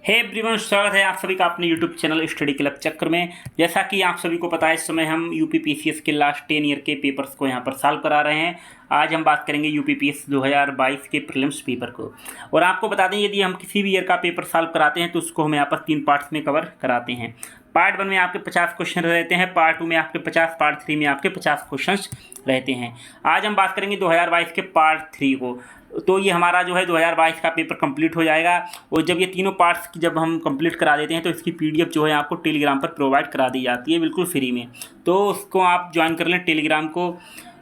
Hey everyone, स्वागत है आप सभी का अपने यूट्यूब चैनल स्टडी क्लब चक्र में। जैसा कि आप सभी को पता है, इस समय हम यूपीपीसीएस के लास्ट 10 ईयर के पेपर्स को यहां पर सॉल्व करा रहे हैं। आज हम बात करेंगे यूपीपीएस 2022 के प्रीलिम्स पेपर को। और आपको बता दें, यदि हम किसी भी ईयर का पेपर सॉल्व कराते हैं तो उसको हम यहाँ पर 3 पार्ट्स में कवर कराते हैं। पार्ट 1 में आपके 50 क्वेश्चन रहते हैं, पार्ट 2 में आपके 50, पार्ट 3 में आपके 50 क्वेश्चन रहते हैं। आज हम बात करेंगे 2022 के पार्ट 3 को। तो ये हमारा जो है 2022 का पेपर कंप्लीट हो जाएगा। और जब ये तीनों पार्ट्स की जब हम कंप्लीट करा देते हैं तो इसकी पीडीएफ जो है आपको टेलीग्राम पर प्रोवाइड करा दी जाती है बिल्कुल फ्री में। तो उसको आप ज्वाइन कर लें टेलीग्राम को।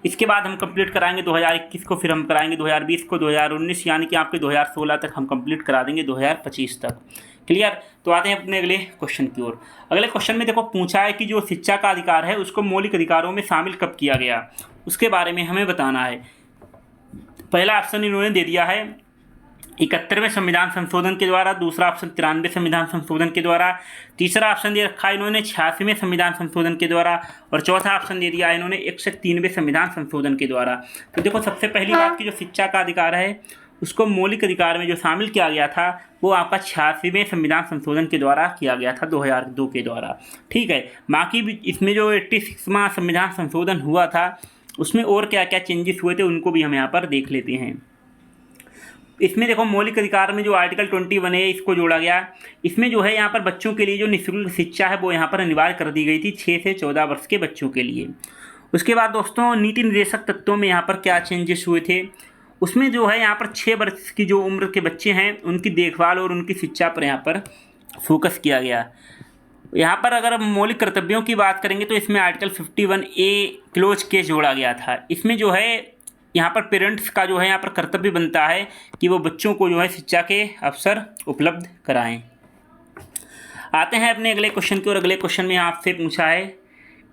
इसके बाद हम कंप्लीट कराएंगे 2021 को, फिर हम कराएंगे 2020 को, 2019 यानी कि आपके 2016 तक हम कंप्लीट करा देंगे 2025 तक। क्लियर। तो आते हैं अपने अगले क्वेश्चन की ओर। अगले क्वेश्चन में देखो पूछा है कि जो शिक्षा का अधिकार है उसको मौलिक अधिकारों में शामिल कब किया गया, उसके बारे में हमें बताना है। पहला ऑप्शन इन्होंने दे दिया है 71वें संविधान संशोधन के द्वारा, दूसरा ऑप्शन 93वें संविधान संशोधन के द्वारा, तीसरा ऑप्शन दे रखा है इन्होंने 86वें संविधान संशोधन के द्वारा, और चौथा ऑप्शन दे दिया है इन्होंने 103वें संविधान संशोधन के द्वारा। तो देखो सबसे पहली बात की जो शिक्षा का अधिकार है उसको मौलिक अधिकार में जो शामिल किया गया था वो आपका 86वें संविधान संशोधन के द्वारा किया गया था 2002 के द्वारा। ठीक है। बाकी इसमें जो 86वां संविधान संशोधन हुआ था उसमें और क्या क्या चेंजेस हुए थे उनको भी हम यहाँ पर देख लेते हैं। इसमें देखो मौलिक अधिकार में जो आर्टिकल 21 है इसको जोड़ा गया। इसमें जो है यहाँ पर बच्चों के लिए जो निःशुल्क शिक्षा है वो यहाँ पर अनिवार्य कर दी गई थी 6 से 14 वर्ष के बच्चों के लिए। उसके बाद दोस्तों नीति निर्देशक तत्वों में यहाँ पर क्या चेंजेस हुए थे, उसमें जो है यहाँ पर 6 वर्ष की जो उम्र के बच्चे हैं उनकी देखभाल और उनकी शिक्षा पर यहाँ पर फोकस किया गया। यहाँ पर अगर मौलिक कर्तव्यों की बात करेंगे तो इसमें आर्टिकल 51A क्लोज केस जोड़ा गया था। इसमें जो है यहाँ पर पेरेंट्स का जो है यहाँ पर कर्तव्य बनता है कि वो बच्चों को जो है शिक्षा के अवसर उपलब्ध कराएं। आते हैं अपने अगले क्वेश्चन की ओर। अगले क्वेश्चन में आपसे पूछा है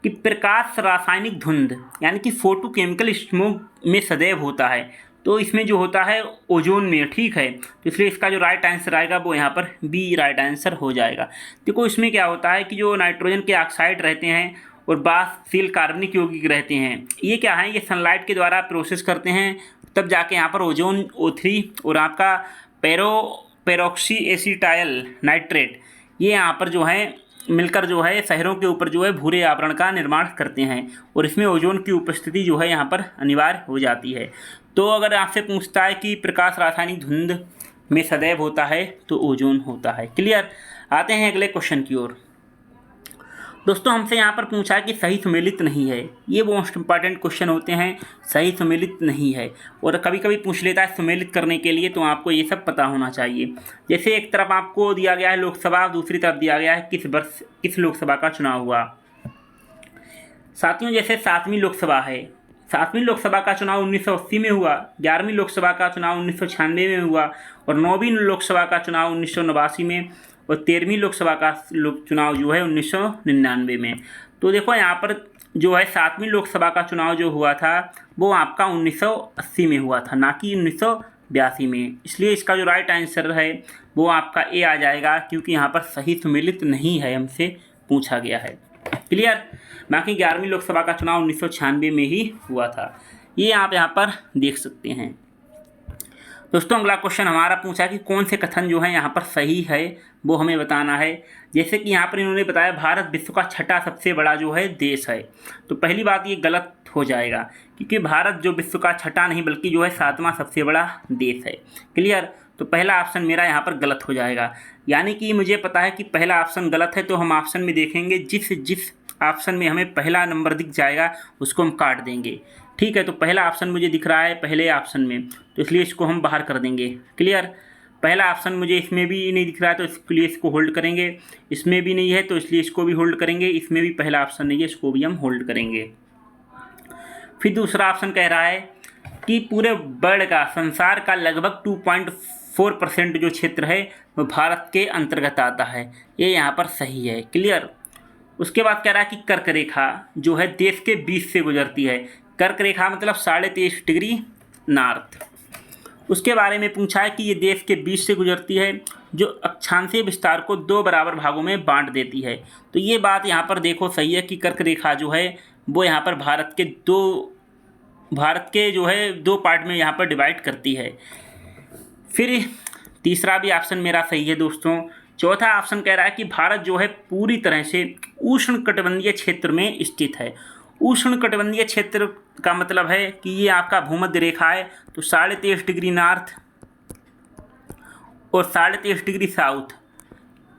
कि प्रकाश रासायनिक धुंध यानी कि फोटोकेमिकल स्मोक में सदैव होता है, तो इसमें जो होता है ओजोन में। ठीक है। तो इसलिए इसका जो राइट आंसर आएगा वो यहाँ पर बी राइट आंसर हो जाएगा। देखो इसमें क्या होता है कि जो नाइट्रोजन के ऑक्साइड रहते हैं और बाष्पशील कार्बनिक यौगिक रहते हैं, ये क्या है, ये सनलाइट के द्वारा प्रोसेस करते हैं, तब जाके यहाँ पर ओजोन O3 और आपका पेरोक्सी एसिटाइल नाइट्रेट ये यहाँ पर जो है मिलकर जो है शहरों के ऊपर जो है भूरे आवरण का निर्माण करते हैं, और इसमें ओजोन की उपस्थिति जो है यहाँ पर अनिवार्य हो जाती है। तो अगर आपसे पूछता है कि प्रकाश रासायनिक धुंध में सदैव होता है तो ओजोन होता है। क्लियर। आते हैं अगले क्वेश्चन की ओर। दोस्तों हमसे यहाँ पर पूछा है कि सही सुमेलित नहीं है। ये मोस्ट इंपॉर्टेंट क्वेश्चन होते हैं, सही सुमेलित नहीं है। और कभी कभी पूछ लेता है सुमेलित करने के लिए, तो आपको ये सब पता होना चाहिए। जैसे एक तरफ आपको दिया गया है लोकसभा, दूसरी तरफ दिया गया है किस वर्ष किस लोकसभा का चुनाव हुआ। साथियों जैसे 7वीं लोकसभा है, 7वीं लोकसभा का चुनाव 1980 में हुआ, 11वीं लोकसभा का चुनाव 1996 में हुआ, और 9वीं लोकसभा का चुनाव 1989 में, और 13वीं लोकसभा का चुनाव जो है 1999 में। तो देखो यहाँ पर जो है 7वीं लोकसभा का चुनाव जो हुआ था वो आपका 1980 में हुआ था, ना कि 1982 में। इसलिए इसका जो राइट आंसर है वो आपका ए आ जाएगा, क्योंकि यहाँ पर सही सुमेलित नहीं है, हमसे पूछा गया है। क्लियर। बाकी 11वीं लोकसभा का चुनाव 1996 में ही हुआ था, ये आप यहाँ पर देख सकते हैं। दोस्तों अगला क्वेश्चन हमारा पूछा कि कौन से कथन जो है यहाँ पर सही है वो हमें बताना है। जैसे कि यहाँ पर इन्होंने बताया भारत विश्व का 6ठा सबसे बड़ा जो है देश है, तो पहली बात ये गलत हो जाएगा, क्योंकि भारत जो विश्व का 6ठा नहीं बल्कि जो है 7वां सबसे बड़ा देश है। क्लियर। तो पहला ऑप्शन मेरा यहाँ पर गलत हो जाएगा, यानी कि मुझे पता है कि पहला ऑप्शन गलत है, तो हम ऑप्शन में देखेंगे जिस ऑप्शन में हमें पहला नंबर दिख जाएगा उसको हम काट देंगे। ठीक है। तो पहला ऑप्शन मुझे दिख रहा है पहले ऑप्शन में, तो इसलिए इसको हम बाहर कर देंगे। क्लियर। पहला ऑप्शन मुझे इसमें भी नहीं दिख रहा है तो इसके लिए इसको होल्ड करेंगे, इसमें भी नहीं है तो इसलिए इसको भी होल्ड करेंगे, इसमें भी पहला ऑप्शन नहीं है इसको भी हम होल्ड करेंगे। फिर दूसरा ऑप्शन कह रहा है कि पूरे वर्ल्ड का, संसार का लगभग 2.4% जो क्षेत्र है वो भारत के अंतर्गत आता है, ये यहाँ पर सही है। क्लियर। उसके बाद कह रहा है कि कर्क रेखा जो है देश के बीच से गुजरती है। कर्क रेखा मतलब 23.5 डिग्री नॉर्थ। उसके बारे में पूछा है कि ये देश के बीच से गुजरती है, जो अक्षांशीय विस्तार को 2 बराबर भागों में बांट देती है। तो ये बात यहाँ पर देखो सही है कि कर्क रेखा जो है वो यहाँ पर भारत के जो है 2 पार्ट में यहाँ पर डिवाइड करती है। फिर तीसरा भी ऑप्शन मेरा सही है दोस्तों, चौथा ऑप्शन कह रहा है कि भारत जो है पूरी तरह से उष्णकटिबंधीय क्षेत्र में स्थित है। उष्णकटिबंधीय क्षेत्र का मतलब है कि ये आपका भूमध्य रेखा है, तो 23.5 डिग्री नॉर्थ और 23.5 डिग्री साउथ,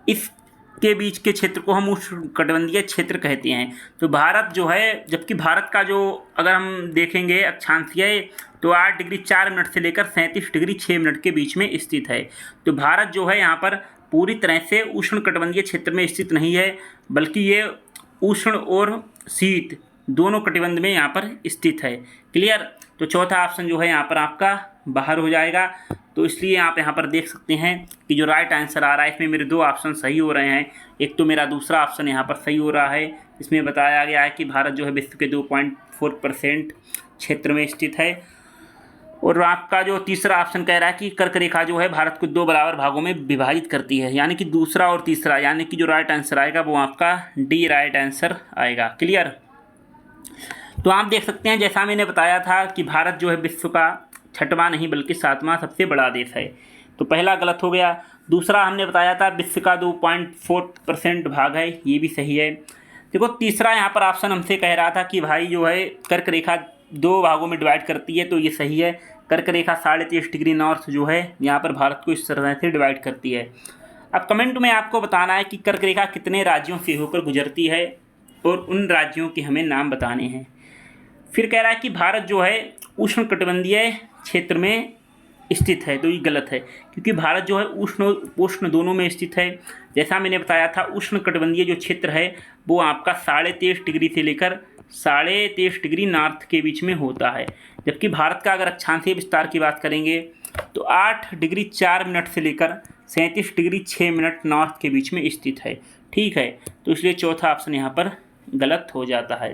इसके बीच के क्षेत्र को हम उष्णकटिबंधीय क्षेत्र कहते हैं। तो भारत जो है, जबकि भारत का जो अगर हम देखेंगे अक्षांशीय, तो 8 डिग्री 4 मिनट से लेकर 37 डिग्री 6 मिनट के बीच में स्थित है। तो भारत जो है यहाँ पर पूरी तरह से उष्णकटिबंधीय क्षेत्र में स्थित नहीं है, बल्कि ये उष्ण और शीत दोनों कटिबंध में यहाँ पर स्थित है। क्लियर। तो चौथा ऑप्शन जो है यहाँ पर आपका बाहर हो जाएगा। तो इसलिए आप यहाँ पर देख सकते हैं कि जो राइट आंसर आ रहा है, इसमें मेरे 2 ऑप्शन सही हो रहे हैं। एक तो मेरा दूसरा ऑप्शन यहाँ पर सही हो रहा है, इसमें बताया गया है कि भारत जो है विश्व के 2.4% क्षेत्र में स्थित है। और आपका जो तीसरा ऑप्शन कह रहा है कि कर्क रेखा जो है भारत को 2 बराबर भागों में विभाजित करती है, यानी कि दूसरा और तीसरा, यानी कि जो राइट आंसर आएगा वो आपका डी राइट आंसर आएगा। क्लियर। तो आप देख सकते हैं, जैसा मैंने बताया था कि भारत जो है विश्व का 6वां नहीं बल्कि 7वां सबसे बड़ा देश है। तो पहला गलत हो गया। दूसरा हमने बताया था विश्व का 2.4% भाग है, ये भी सही है। देखो तीसरा यहाँ पर ऑप्शन हमसे कह रहा था कि भाई जो है कर्क रेखा 2 भागों में डिवाइड करती है, तो ये सही है। कर्क रेखा 23.5 डिग्री नॉर्थ जो है यहाँ पर भारत को इस तरह से डिवाइड करती है। अब कमेंट में आपको बताना है कि कर्क रेखा कितने राज्यों से होकर गुजरती है और उन राज्यों के हमें नाम बताने हैं। फिर कह रहा है कि भारत जो है उष्णकटिबंधीय क्षेत्र में स्थित है, तो ये गलत है, क्योंकि भारत जो है उष्ण दोनों में स्थित है। जैसा मैंने बताया था, उष्णकटिबंधीय जो क्षेत्र है वो आपका 23.5 डिग्री से लेकर 23.5 डिग्री नॉर्थ के बीच में होता है। जबकि भारत का अगर अक्षांशीय विस्तार की बात करेंगे तो 8 डिग्री 4 मिनट से लेकर 37 डिग्री 6 मिनट नॉर्थ के बीच में स्थित है। ठीक है, तो इसलिए चौथा ऑप्शन यहाँ पर गलत हो जाता है।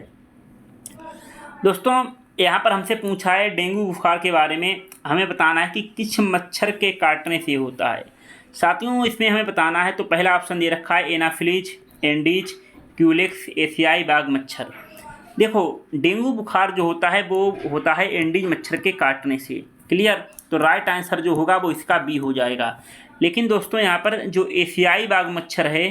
दोस्तों यहाँ पर हमसे पूछा है डेंगू बुखार के बारे में, हमें बताना है कि किस मच्छर के काटने से होता है। साथियों इसमें हमें बताना है, तो पहला ऑप्शन दे रखा है एनाफिलीज, एंडीज, क्यूलेक्स, एशियाई बाघ मच्छर। देखो डेंगू बुखार जो होता है वो होता है एंडीज मच्छर के काटने से। क्लियर। तो राइट आंसर जो होगा वो इसका बी हो जाएगा। लेकिन दोस्तों यहाँ पर जो एशियाई बाघ मच्छर है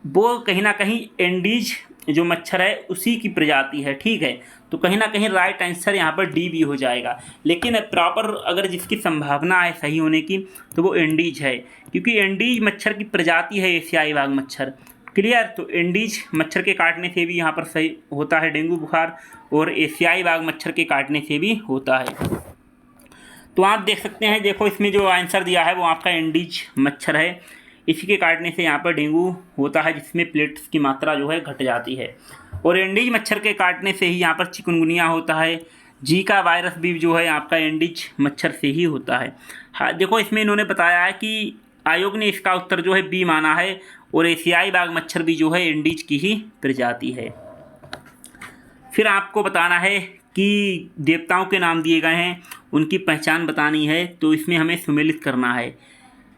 वो कहीं ना कहीं एंडीज जो मच्छर है उसी की प्रजाति है। ठीक है, तो कहीं ना कहीं राइट आंसर यहाँ पर डी भी हो जाएगा। लेकिन प्रॉपर अगर जिसकी संभावना है सही होने की तो वो एंडीज है, क्योंकि एंडीज मच्छर की प्रजाति है एशियाई बाघ मच्छर। क्लियर। तो एंडीज मच्छर के काटने से भी यहाँ पर सही होता है डेंगू बुखार, और एशियाई बाघ मच्छर के काटने से भी होता है। तो आप देख सकते हैं, देखो इसमें जो आंसर दिया है वो आपका एंडीज मच्छर है, इसी के काटने से यहाँ पर डेंगू होता है, जिसमें प्लेट्स की मात्रा जो है घट जाती है। और एंडीज मच्छर के काटने से ही यहाँ पर चिकनगुनिया होता है। जीका वायरस भी जो है आपका एंडीज मच्छर से ही होता है। हाँ देखो इसमें इन्होंने बताया है कि आयोग ने इसका उत्तर जो है बी माना है, और एशियाई बाघ मच्छर भी जो है एंडीज की ही प्रजाति है। फिर आपको बताना है कि देवताओं के नाम दिए गए हैं, उनकी पहचान बतानी है, तो इसमें हमें सुमेलित करना है।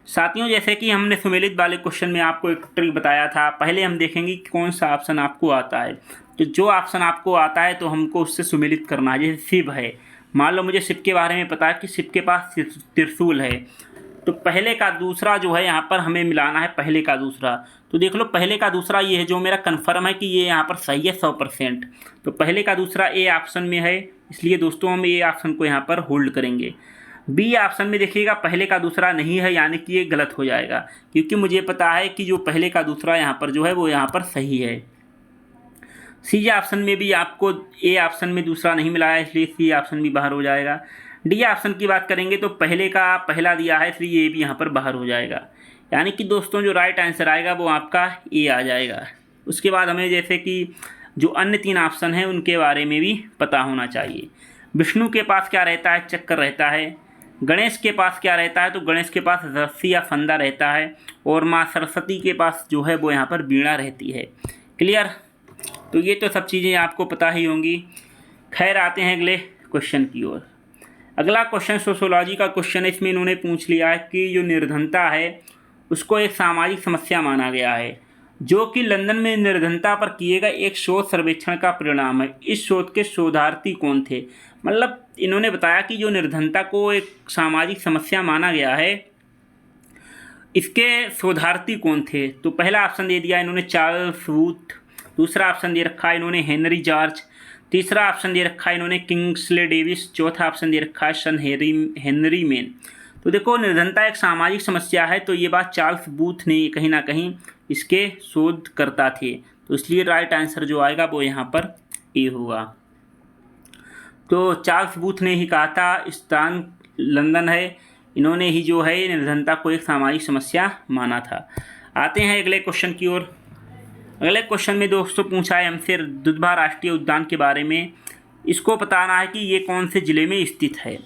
साथियों जैसे कि हमने सुमेलित वाले क्वेश्चन में आपको एक ट्रिक बताया था, पहले हम देखेंगे कि कौन सा ऑप्शन आपको आता है। तो जो ऑप्शन आपको आता है तो हमको उससे सुमेलित करना है। जैसे शिव है, मान लो मुझे शिव के बारे में पता है कि शिव के पास त्रिशूल है, तो पहले का दूसरा जो है यहाँ पर हमें मिलाना है, पहले का दूसरा। तो देख लो पहले का दूसरा ये है जो मेरा कन्फर्म है कि ये यहाँ पर सही है 100%। तो पहले का दूसरा ए ऑप्शन में है, इसलिए दोस्तों हम ए ऑप्शन को यहाँ पर होल्ड करेंगे। बी ऑप्शन में देखिएगा पहले का दूसरा नहीं है, यानी कि ये गलत हो जाएगा, क्योंकि मुझे पता है कि जो पहले का दूसरा यहाँ पर जो है वो यहाँ पर सही है। सी ऑप्शन में भी आपको ए ऑप्शन में दूसरा नहीं मिला है, इसलिए सी ऑप्शन भी बाहर हो जाएगा। डी ऑप्शन की बात करेंगे तो पहले का पहला दिया है, इसलिए ये भी यहाँ पर बाहर हो जाएगा। यानी कि दोस्तों जो राइट आंसर आएगा वो आपका ए आ जाएगा। उसके बाद हमें जैसे कि जो अन्य 3 ऑप्शन हैं उनके बारे में भी पता होना चाहिए। विष्णु के पास क्या रहता है? चक्र रहता है। गणेश के पास क्या रहता है? तो गणेश के पास रस्सी या फंदा रहता है। और माँ सरस्वती के पास जो है वो यहाँ पर वीणा रहती है। क्लियर। तो ये तो सब चीज़ें आपको पता ही होंगी। खैर आते हैं अगले क्वेश्चन की ओर। अगला क्वेश्चन सोशियोलॉजी का क्वेश्चन है। इसमें इन्होंने पूछ लिया है कि जो निर्धनता है उसको एक सामाजिक समस्या माना गया है, जो कि लंदन में निर्धनता पर किए गए एक शोध सर्वेक्षण का परिणाम है। इस शोध के शोधार्थी कौन थे? मतलब इन्होंने बताया कि जो निर्धनता को एक सामाजिक समस्या माना गया है, इसके शोधार्थी कौन थे? तो पहला ऑप्शन दे दिया इन्होंने चार्ल्स बूथ, दूसरा ऑप्शन दे रखा है इन्होंने हेनरी जॉर्ज, तीसरा ऑप्शन दे रखा है इन्होंने किंग्सले डेविस, चौथा ऑप्शन दे रखा है सन हेनरी मेन। तो देखो, निर्धनता एक सामाजिक समस्या है, तो ये बात चार्ल्स बूथ ने कहीं ना कहीं इसके शोधकर्ता थे, तो इसलिए राइट आंसर जो आएगा वो यहाँ पर ए होगा। तो चार्ल्स बूथ ने ही कहा था, स्थान लंदन है, इन्होंने ही जो है निर्धनता को एक सामाजिक समस्या माना था। आते हैं अगले क्वेश्चन की ओर। अगले क्वेश्चन में दोस्तों पूछा है हमसे दुधवा राष्ट्रीय उद्यान के बारे में। इसको बताना है कि ये कौन से ज़िले में स्थित है।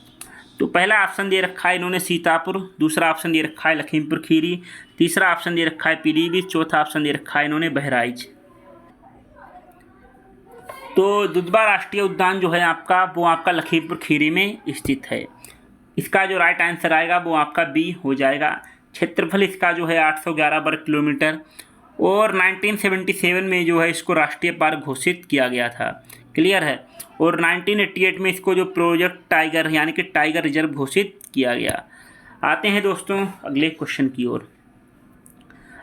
तो पहला ऑप्शन दे रखा है इन्होंने सीतापुर, दूसरा ऑप्शन दे रखा है लखीमपुर खीरी, तीसरा ऑप्शन दे रखा है पीलीभीत, चौथा ऑप्शन दे रखा है इन्होंने बहराइच। तो दुधवा राष्ट्रीय उद्यान जो है आपका, वो आपका लखीमपुर खीरी में स्थित है। इसका जो राइट आंसर आएगा वो आपका बी हो जाएगा। क्षेत्रफल इसका जो है 811 वर्ग किलोमीटर, और 1977 में जो है इसको राष्ट्रीय पार्क घोषित किया गया था। क्लियर है। और 1988 में इसको जो प्रोजेक्ट टाइगर यानी कि टाइगर रिजर्व घोषित किया गया। आते हैं दोस्तों अगले क्वेश्चन की ओर।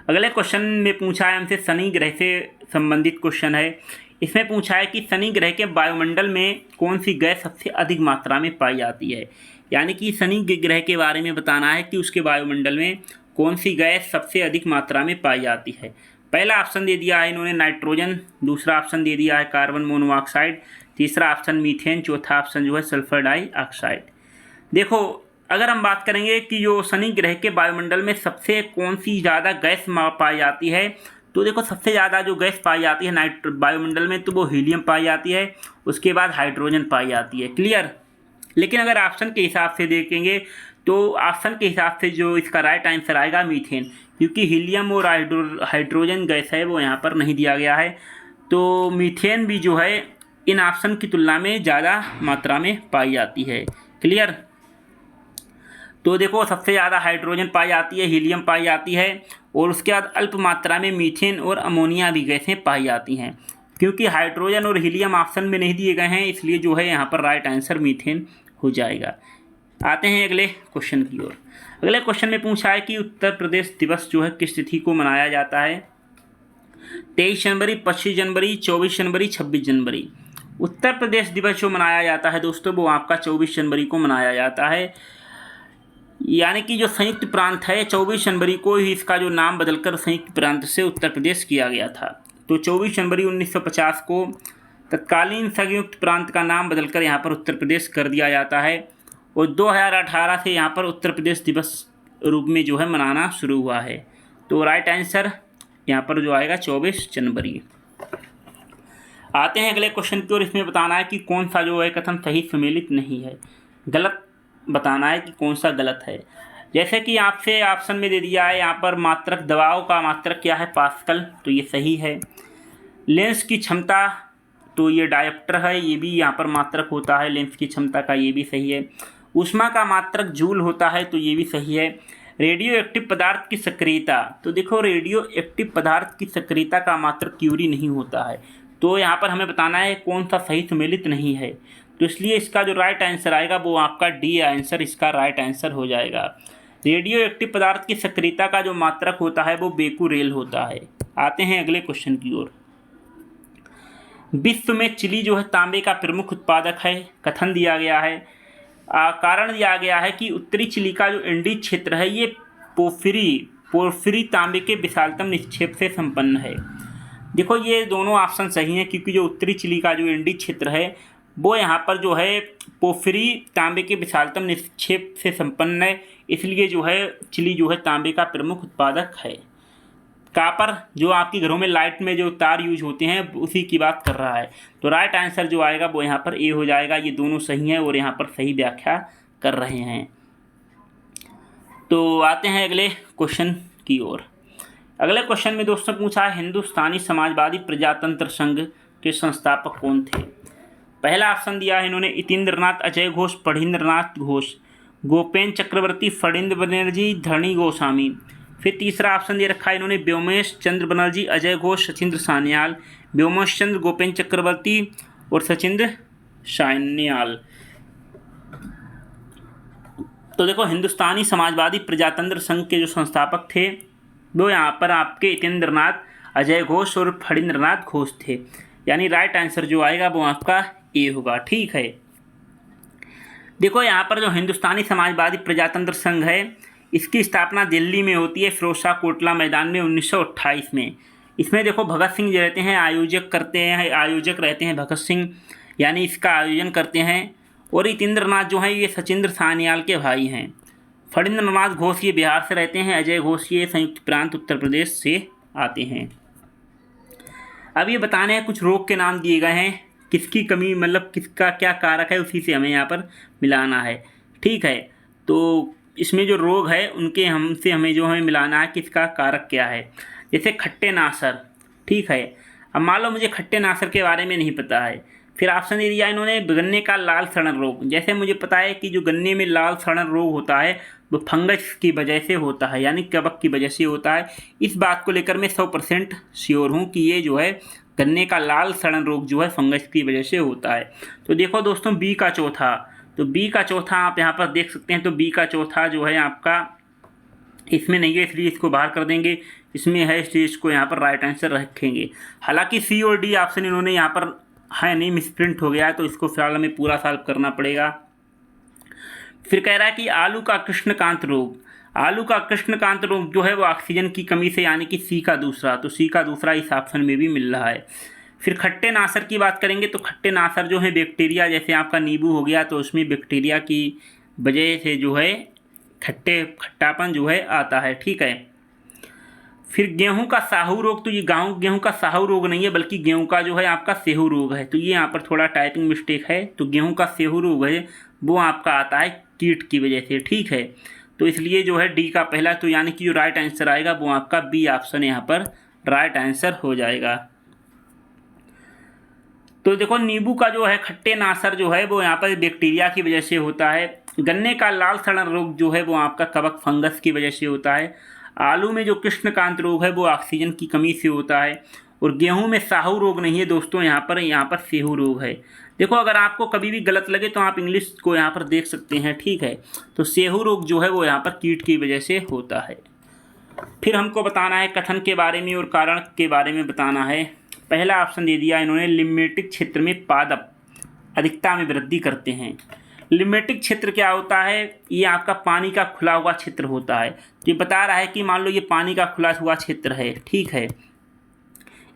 अगले क्वेश्चन में पूछा है हमसे शनि ग्रह से संबंधित क्वेश्चन है। इसमें पूछा है कि शनि ग्रह के वायुमंडल में कौन सी गैस सबसे अधिक मात्रा में पाई जाती है। यानी कि शनि ग्रह के बारे में बताना है कि उसके वायुमंडल में कौन सी गैस सबसे अधिक मात्रा में पाई जाती है। पहला ऑप्शन दे दिया है इन्होंने नाइट्रोजन, दूसरा ऑप्शन दे दिया है कार्बन मोनोऑक्साइड, तीसरा ऑप्शन मीथेन, चौथा ऑप्शन जो है सल्फर डाइऑक्साइड। देखो, अगर हम बात करेंगे कि जो शनि ग्रह के वायुमंडल में सबसे कौन सी ज़्यादा गैस पाई जाती है, तो देखो सबसे ज़्यादा जो गैस पाई जाती है वायुमंडल में, तो वो हीलियम पाई जाती है, उसके बाद हाइड्रोजन पाई जाती है। क्लियर। लेकिन अगर ऑप्शन के हिसाब से देखेंगे तो ऑप्शन के हिसाब से जो इसका राइट आंसर आएगा मीथेन, क्योंकि हीलियम और हाइड्रोजन गैस है वो यहाँ पर नहीं दिया गया है। तो मीथेन भी जो है इन ऑप्शन की तुलना में ज़्यादा मात्रा में पाई जाती है। क्लियर। तो देखो, सबसे ज़्यादा हाइड्रोजन पाई जाती है, हीलियम पाई जाती है, और उसके बाद अल्प मात्रा में मीथेन और अमोनिया भी गैसें पाई जाती हैं। क्योंकि हाइड्रोजन और हीलियम ऑप्शन में नहीं दिए गए हैं, इसलिए जो है यहाँ पर राइट आंसर मीथेन हो जाएगा। आते हैं अगले क्वेश्चन की ओर। अगले क्वेश्चन में पूछा है कि उत्तर प्रदेश दिवस जो है किस तिथि को मनाया जाता है। 23 जनवरी, 25 जनवरी, 24 जनवरी, 26 जनवरी। उत्तर प्रदेश दिवस जो मनाया जाता है दोस्तों, वो आपका 24 जनवरी को मनाया जाता है। यानी कि जो संयुक्त प्रांत है, 24 जनवरी को ही इसका जो नाम बदलकर संयुक्त प्रांत से उत्तर प्रदेश किया गया था। तो 24 जनवरी 1950 को तत्कालीन संयुक्त प्रांत का नाम बदलकर यहाँ पर उत्तर प्रदेश कर दिया जाता है, और 2018 से यहाँ पर उत्तर प्रदेश दिवस रूप में जो है मनाना शुरू हुआ है। तो राइट आंसर यहाँ पर जो आएगा 24 जनवरी। आते हैं अगले क्वेश्चन की ओर। इसमें बताना है कि कौन सा जो है कथन सही सम्मिलित नहीं है। गलत बताना है कि कौन सा गलत है। जैसे कि आपसे ऑप्शन में दे दिया है यहाँ पर मात्रक, दबाव का मात्रक क्या है, पास्कल, तो ये सही है। लेंस की क्षमता, तो ये डायोप्टर है, ये भी यहाँ पर मात्रक होता है लेंस की क्षमता का, ये भी सही है। ऊष्मा का मात्रक जूल होता है, तो ये भी सही है। रेडियो एक्टिव पदार्थ की सक्रियता, तो देखो रेडियो एक्टिव पदार्थ की सक्रियता का मात्रक क्यूरी नहीं होता है, तो यहाँ पर हमें बताना है कौन सा सही सम्मिलित नहीं है। तो इसलिए इसका जो राइट आंसर आएगा वो आपका डी आंसर इसका राइट आंसर हो जाएगा। रेडियो एक्टिव पदार्थ की सक्रियता का जो मात्रक होता है वो बेकुरेल होता है। आते हैं अगले क्वेश्चन की ओर। विश्व में चिली जो है तांबे का प्रमुख उत्पादक है। कथन दिया गया है, कारण दिया गया है कि उत्तरी चिली का जो एंडीज क्षेत्र है ये पोर्फिरी तांबे के विशालतम निक्षेप से संपन्न है। देखो, ये दोनों ऑप्शन सही हैं, क्योंकि जो उत्तरी चिली का जो एंडीज क्षेत्र है वो यहाँ पर जो है पोर्फिरी तांबे के विशालतम निक्षेप से संपन्न है, इसलिए जो है चिली जो है तांबे का प्रमुख उत्पादक है। कापर, जो आपकी घरों में लाइट में जो तार यूज होते हैं उसी की बात कर रहा है। तो राइट आंसर जो आएगा वो यहाँ पर ए हो जाएगा। ये दोनों सही हैं और यहाँ पर सही व्याख्या कर रहे हैं। तो आते हैं अगले क्वेश्चन की ओर। अगले क्वेश्चन में दोस्तों पूछा है हिंदुस्तानी समाजवादी प्रजातंत्र संघ के संस्थापक कौन थे। पहला ऑप्शन दिया है इन्होंने यतीन्द्रनाथ अजय घोष, फणींद्रनाथ घोष, गोपेन चक्रवर्ती, फणींद्र बनर्जी, धरणी गोस्वामी। फिर तीसरा ऑप्शन दे रखा है इन्होंने व्योमेश चंद्र बनर्जी, अजय घोष, सचिंद्र सान्याल, व्योमेश चंद्र, गोपेन चक्रवर्ती और सचिंद्र सान्याल। तो देखो, हिंदुस्तानी समाजवादी प्रजातंत्र संघ के जो संस्थापक थे वो यहाँ पर आपके यतीन्द्रनाथ, अजय घोष और फणींद्रनाथ घोष थे। यानी राइट आंसर जो आएगा वो आपका ए होगा। ठीक है, देखो यहाँ पर जो हिंदुस्तानी समाजवादी प्रजातंत्र संघ है इसकी स्थापना दिल्ली में होती है, फिरोज शाह कोटला मैदान में 1928 में। इसमें देखो भगत सिंह जो रहते हैं आयोजक रहते हैं भगत सिंह, यानी इसका आयोजन करते हैं। और यतीन्द्रनाथ जो हैं ये सचिंद्र सान्याल के भाई हैं। फणींद्रनाथ घोष ये बिहार से रहते हैं, अजय घोष ये संयुक्त प्रांत उत्तर प्रदेश से आते हैं। अब ये बताने हैं कुछ रोग के नाम दिए गए हैं, किसकी कमी मतलब किसका क्या कारक है उसी से हमें यहाँ पर मिलाना है। ठीक है, तो इसमें जो रोग है उनके हमसे हमें जो हमें मिलाना है किसका कारक क्या है। जैसे खट्टे नासर, ठीक है। अब मान लो मुझे खट्टे नासर के बारे में नहीं पता है, फिर ऑप्शन दे दिया इन्होंने गन्ने का लाल सड़न रोग। जैसे मुझे पता है कि जो गन्ने में लाल सड़न रोग होता है वो फंगस की वजह से होता है, यानी कवक की वजह से होता है। इस बात को लेकर मैं 100% श्योर हूँ कि ये जो है गन्ने का लाल सड़न रोग जो है फंगस की वजह से होता है। तो देखो दोस्तों, बी का चौथा, तो बी का चौथा आप यहाँ पर देख सकते हैं। तो बी का चौथा जो है आपका इसमें नहीं है, इसलिए इसको बाहर कर देंगे। इसमें है इसलिए इसको यहाँ पर राइट आंसर रखेंगे। हालांकि सी और डी ऑप्शन इन्होंने यहाँ पर है नहीं, मिसप्रिंट हो गया है, तो इसको फिलहाल हमें पूरा सॉल्व करना पड़ेगा। फिर कह रहा है कि आलू का कृष्णकांत रोग, आलू का कृष्णकांत रोग जो है वो ऑक्सीजन की कमी से, यानी कि सी का दूसरा, तो सी का दूसरा इस ऑप्शन में भी मिल रहा है। फिर खट्टे नासर की बात करेंगे तो खट्टे नासर जो है बैक्टीरिया, जैसे आपका नींबू हो गया तो उसमें बैक्टीरिया की वजह से जो है खट्टापन जो है आता है। ठीक है, फिर गेहूं का साहू रोग, तो ये गेहूं का साहू रोग नहीं है बल्कि गेहूं का जो है आपका सेहू रोग है। तो ये यहाँ पर थोड़ा टाइपिंग मिस्टेक है, तो गेहूं का सेहू रोग है वो आपका आता है कीट की वजह से। ठीक है, तो इसलिए जो है डी का पहला, तो यानी कि जो राइट आंसर आएगा वो आपका बी ऑप्शन यहाँ पर राइट आंसर हो जाएगा। तो देखो, नींबू का जो है खट्टे नासर जो है वो यहाँ पर बैक्टीरिया की वजह से होता है। गन्ने का लाल सड़न रोग जो है वो आपका कवक फंगस की वजह से होता है। आलू में जो कृष्णकांत रोग है वो ऑक्सीजन की कमी से होता है। और गेहूं में साहू रोग नहीं है दोस्तों, यहाँ पर सेहू रोग है। देखो, अगर आपको कभी भी गलत लगे तो आप इंग्लिश को यहाँ पर देख सकते हैं। ठीक है, तो सेहू रोग जो है वो यहाँ पर कीट की वजह से होता है। फिर हमको बताना है कथन के बारे में और कारण के बारे में बताना है। पहला ऑप्शन दे दिया इन्होंने, लिम्फेटिक क्षेत्र में पादप अधिकता में वृद्धि करते हैं। लिम्फेटिक क्षेत्र क्या होता है, ये आपका पानी का खुला हुआ क्षेत्र होता है। तो ये बता रहा है कि मान लो ये पानी का खुला हुआ क्षेत्र है। ठीक है,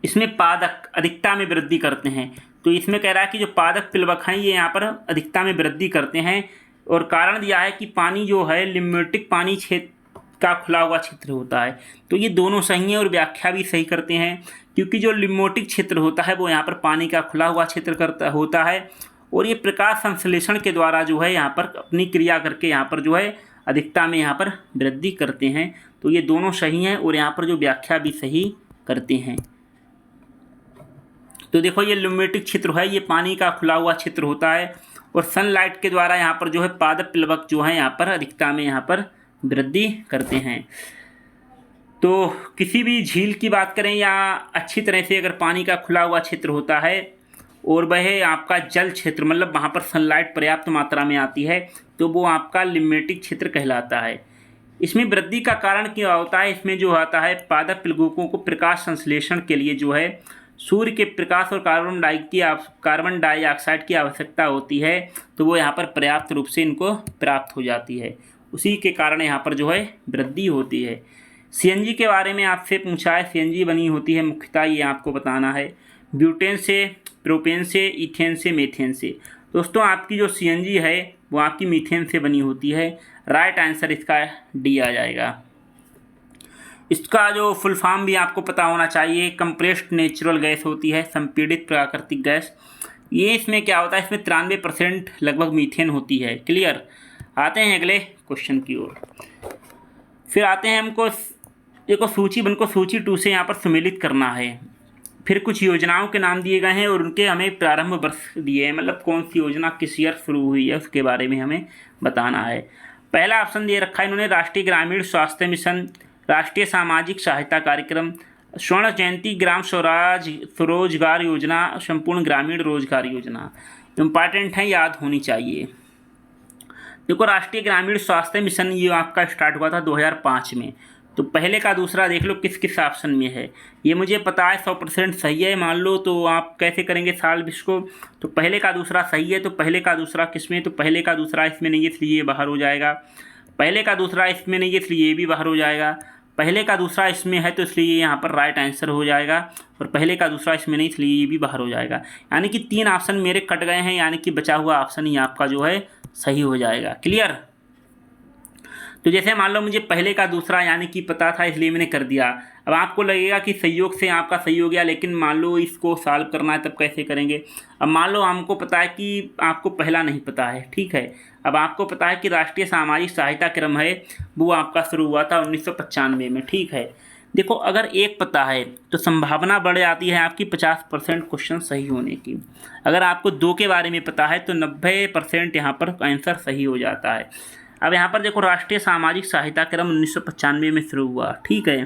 इसमें पादप अधिकता में वृद्धि करते हैं। तो इसमें कह रहा है कि जो पादप प्लवक हैं ये यहाँ पर अधिकता में वृद्धि करते हैं। और कारण दिया है कि पानी जो है लिम्फेटिक पानी क्षेत्र का खुला हुआ क्षेत्र होता है। तो ये दोनों सही हैं और व्याख्या भी सही करते हैं, क्योंकि जो लिम्फेटिक क्षेत्र होता है वो यहाँ पर पानी का खुला हुआ क्षेत्र होता है। और ये प्रकाश संश्लेषण के द्वारा जो है यहाँ पर अपनी क्रिया करके यहाँ पर जो है अधिकता में यहाँ पर वृद्धि करते हैं। तो ये दोनों सही हैं और यहाँ पर जो व्याख्या भी सही करते हैं। तो देखो, ये लिम्फेटिक क्षेत्र है, ये पानी का खुला हुआ क्षेत्र होता है और सनलाइट के द्वारा यहाँ पर जो है पादप प्लवक जो है यहाँ पर अधिकता में यहाँ पर वृद्धि करते हैं। तो किसी भी झील की बात करें या अच्छी तरह से अगर पानी का खुला हुआ क्षेत्र होता है और वह आपका जल क्षेत्र मतलब वहाँ पर सनलाइट पर्याप्त मात्रा में आती है तो वो आपका लिम्फेटिक क्षेत्र कहलाता है। इसमें वृद्धि का कारण क्या होता है, इसमें जो आता है पादप प्लवकों को प्रकाश संश्लेषण के लिए जो है सूर्य के प्रकाश और कार्बन डाइऑक्साइड की आवश्यकता होती है। तो वो यहाँ पर पर्याप्त रूप से इनको प्राप्त हो जाती है, उसी के कारण यहाँ पर जो है वृद्धि होती है। सीएनजी के बारे में आपसे पूछा है, सीएनजी बनी होती है मुख्यतः ये आपको बताना है ब्यूटेन से, प्रोपेन से, इथेन से, मीथेन से। दोस्तों, आपकी जो सीएनजी है वो आपकी मीथेन से बनी होती है। राइट आंसर इसका डी आ जाएगा। इसका जो फुल फॉर्म भी आपको पता होना चाहिए, कंप्रेस्ड नेचुरल गैस होती है, संपीड़ित प्राकृतिक गैस। ये इसमें क्या होता है, इसमें 93% लगभग मीथेन होती है। क्लियर। आते हैं अगले क्वेश्चन की ओर। फिर आते हैं हमको देखो सूची 2 से यहाँ पर सम्मिलित करना है। फिर कुछ योजनाओं के नाम दिए गए हैं और उनके हमें प्रारंभ वर्ष दिए हैं, मतलब कौन सी योजना किस ईयर शुरू हुई है उसके बारे में हमें बताना है। पहला ऑप्शन दे रखा है इन्होंने, राष्ट्रीय ग्रामीण स्वास्थ्य मिशन, राष्ट्रीय सामाजिक सहायता कार्यक्रम, स्वर्ण जयंती ग्राम स्वरोजगार योजना, संपूर्ण ग्रामीण रोजगार योजना। इम्पॉर्टेंट है, याद होनी चाहिए। देखो राष्ट्रीय ग्रामीण स्वास्थ्य मिशन ये आपका स्टार्ट हुआ था 2005 में। तो पहले का दूसरा देख लो किस किस ऑप्शन में है। ये मुझे पता है 100% सही है मान लो, तो आप कैसे करेंगे साल इसको। तो पहले का दूसरा सही है, तो पहले का दूसरा किस में, तो पहले का दूसरा इसमें नहीं है इसलिए ये बाहर हो जाएगा। पहले का दूसरा इसमें नहीं है इसलिए ये भी बाहर हो जाएगा। पहले का दूसरा इसमें है तो इसलिए ये यहाँ पर राइट आंसर हो जाएगा, और पहले का दूसरा इसमें नहीं इसलिए ये भी बाहर हो जाएगा। यानी कि 3 ऑप्शन मेरे कट गए हैं, यानी कि बचा हुआ ऑप्शन ही आपका जो है सही हो जाएगा। क्लियर। तो जैसे मान लो मुझे पहले का दूसरा यानी कि पता था इसलिए मैंने कर दिया। अब आपको लगेगा कि संयोग से आपका सही हो गया, लेकिन मान लो इसको सॉल्व करना है तब कैसे करेंगे। अब मान लो हमको पता है कि आपको पहला नहीं पता है, ठीक है। अब आपको पता है कि राष्ट्रीय सामाजिक सहायता क्रम है वो आपका शुरू हुआ था 1995 में, ठीक है। देखो अगर एक पता है तो संभावना बढ़ जाती है आपकी 50% क्वेश्चन सही होने की। अगर आपको 2 के बारे में पता है तो 90% यहाँ पर आंसर सही हो जाता है। अब यहाँ पर देखो राष्ट्रीय सामाजिक सहायता क्रम 1995 में शुरू हुआ, ठीक है।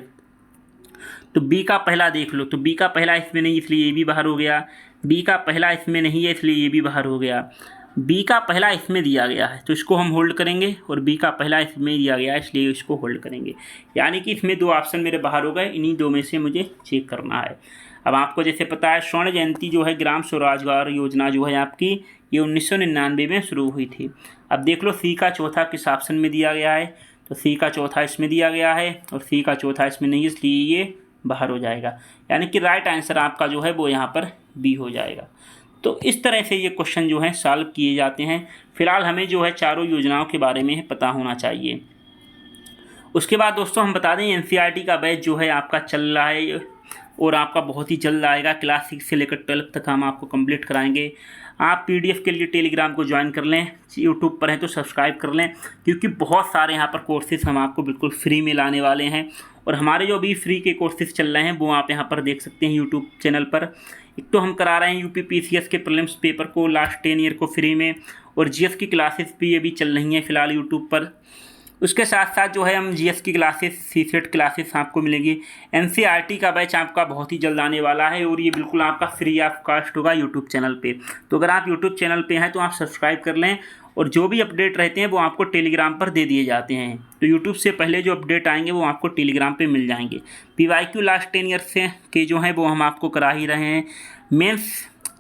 तो बी का पहला देख लो, तो बी का पहला इसमें नहीं इसलिए ये भी बाहर हो गया। बी का पहला इसमें नहीं है इसलिए ये भी बाहर हो गया। बी का पहला इसमें दिया गया है तो इसको हम होल्ड करेंगे, और बी का पहला इसमें दिया गया है इसलिए इसको होल्ड करेंगे। यानी कि इसमें 2 ऑप्शन मेरे बाहर हो गए, इन्हीं 2 में से मुझे चेक करना है। अब आपको जैसे पता है स्वर्ण जयंती जो है ग्राम स्वरोजगार योजना जो है आपकी ये 1999 में शुरू हुई थी। अब देख लो सी का चौथा किस ऑप्शन में दिया गया है, तो सी का चौथा इसमें दिया गया है और सी का चौथा इसमें नहीं, इसलिए ये बाहर हो जाएगा। यानी कि राइट आंसर आपका जो है वो यहाँ पर बी हो जाएगा। तो इस तरह से ये क्वेश्चन जो है सॉल्व किए जाते हैं। फिलहाल हमें जो है चारों योजनाओं के बारे में पता होना चाहिए। उसके बाद दोस्तों हम बता दें एनसीईआरटी का बैच जो है आपका चल रहा है और आपका बहुत ही जल्द आएगा। क्लास 6 से लेकर 12 तक हम आपको कंप्लीट कराएंगे। आप पीडीएफ के लिए टेलीग्राम को ज्वाइन कर लें, यूट्यूब पर हैं तो सब्सक्राइब कर लें, क्योंकि बहुत सारे यहाँ पर कोर्सेज हम आपको बिल्कुल फ्री में लाने वाले हैं। और हमारे जो अभी फ्री के कोर्सेज चल रहे हैं वो आप यहाँ पर देख सकते हैं यूट्यूब चैनल पर। एक तो हम करा रहे हैं यूपीपीसीएस के प्रीलिम्स पेपर को लास्ट 10 ईयर को फ्री में, और जीएस की क्लासेस भी अभी चल रही हैं फिलहाल यूट्यूब पर। उसके साथ साथ जो है हम जीएस की क्लासेस, सीसेट क्लासेस आपको मिलेगी। एनसीईआरटी का बैच आपका बहुत ही जल्द आने वाला है और ये बिल्कुल आपका फ्री ऑफ कॉस्ट होगा यूट्यूब चैनल पे। तो अगर आप यूट्यूब चैनल पे हैं तो आप सब्सक्राइब कर लें, और जो भी अपडेट रहते हैं वो आपको टेलीग्राम पर दे दिए जाते हैं। तो यूट्यूब से पहले जो अपडेट आएंगे वो आपको टेलीग्राम पे मिल जाएंगे। पीवाईक्यू लास्ट 10 ईयर से के जो हैं वो हम आपको करा ही रहे हैं। मेंस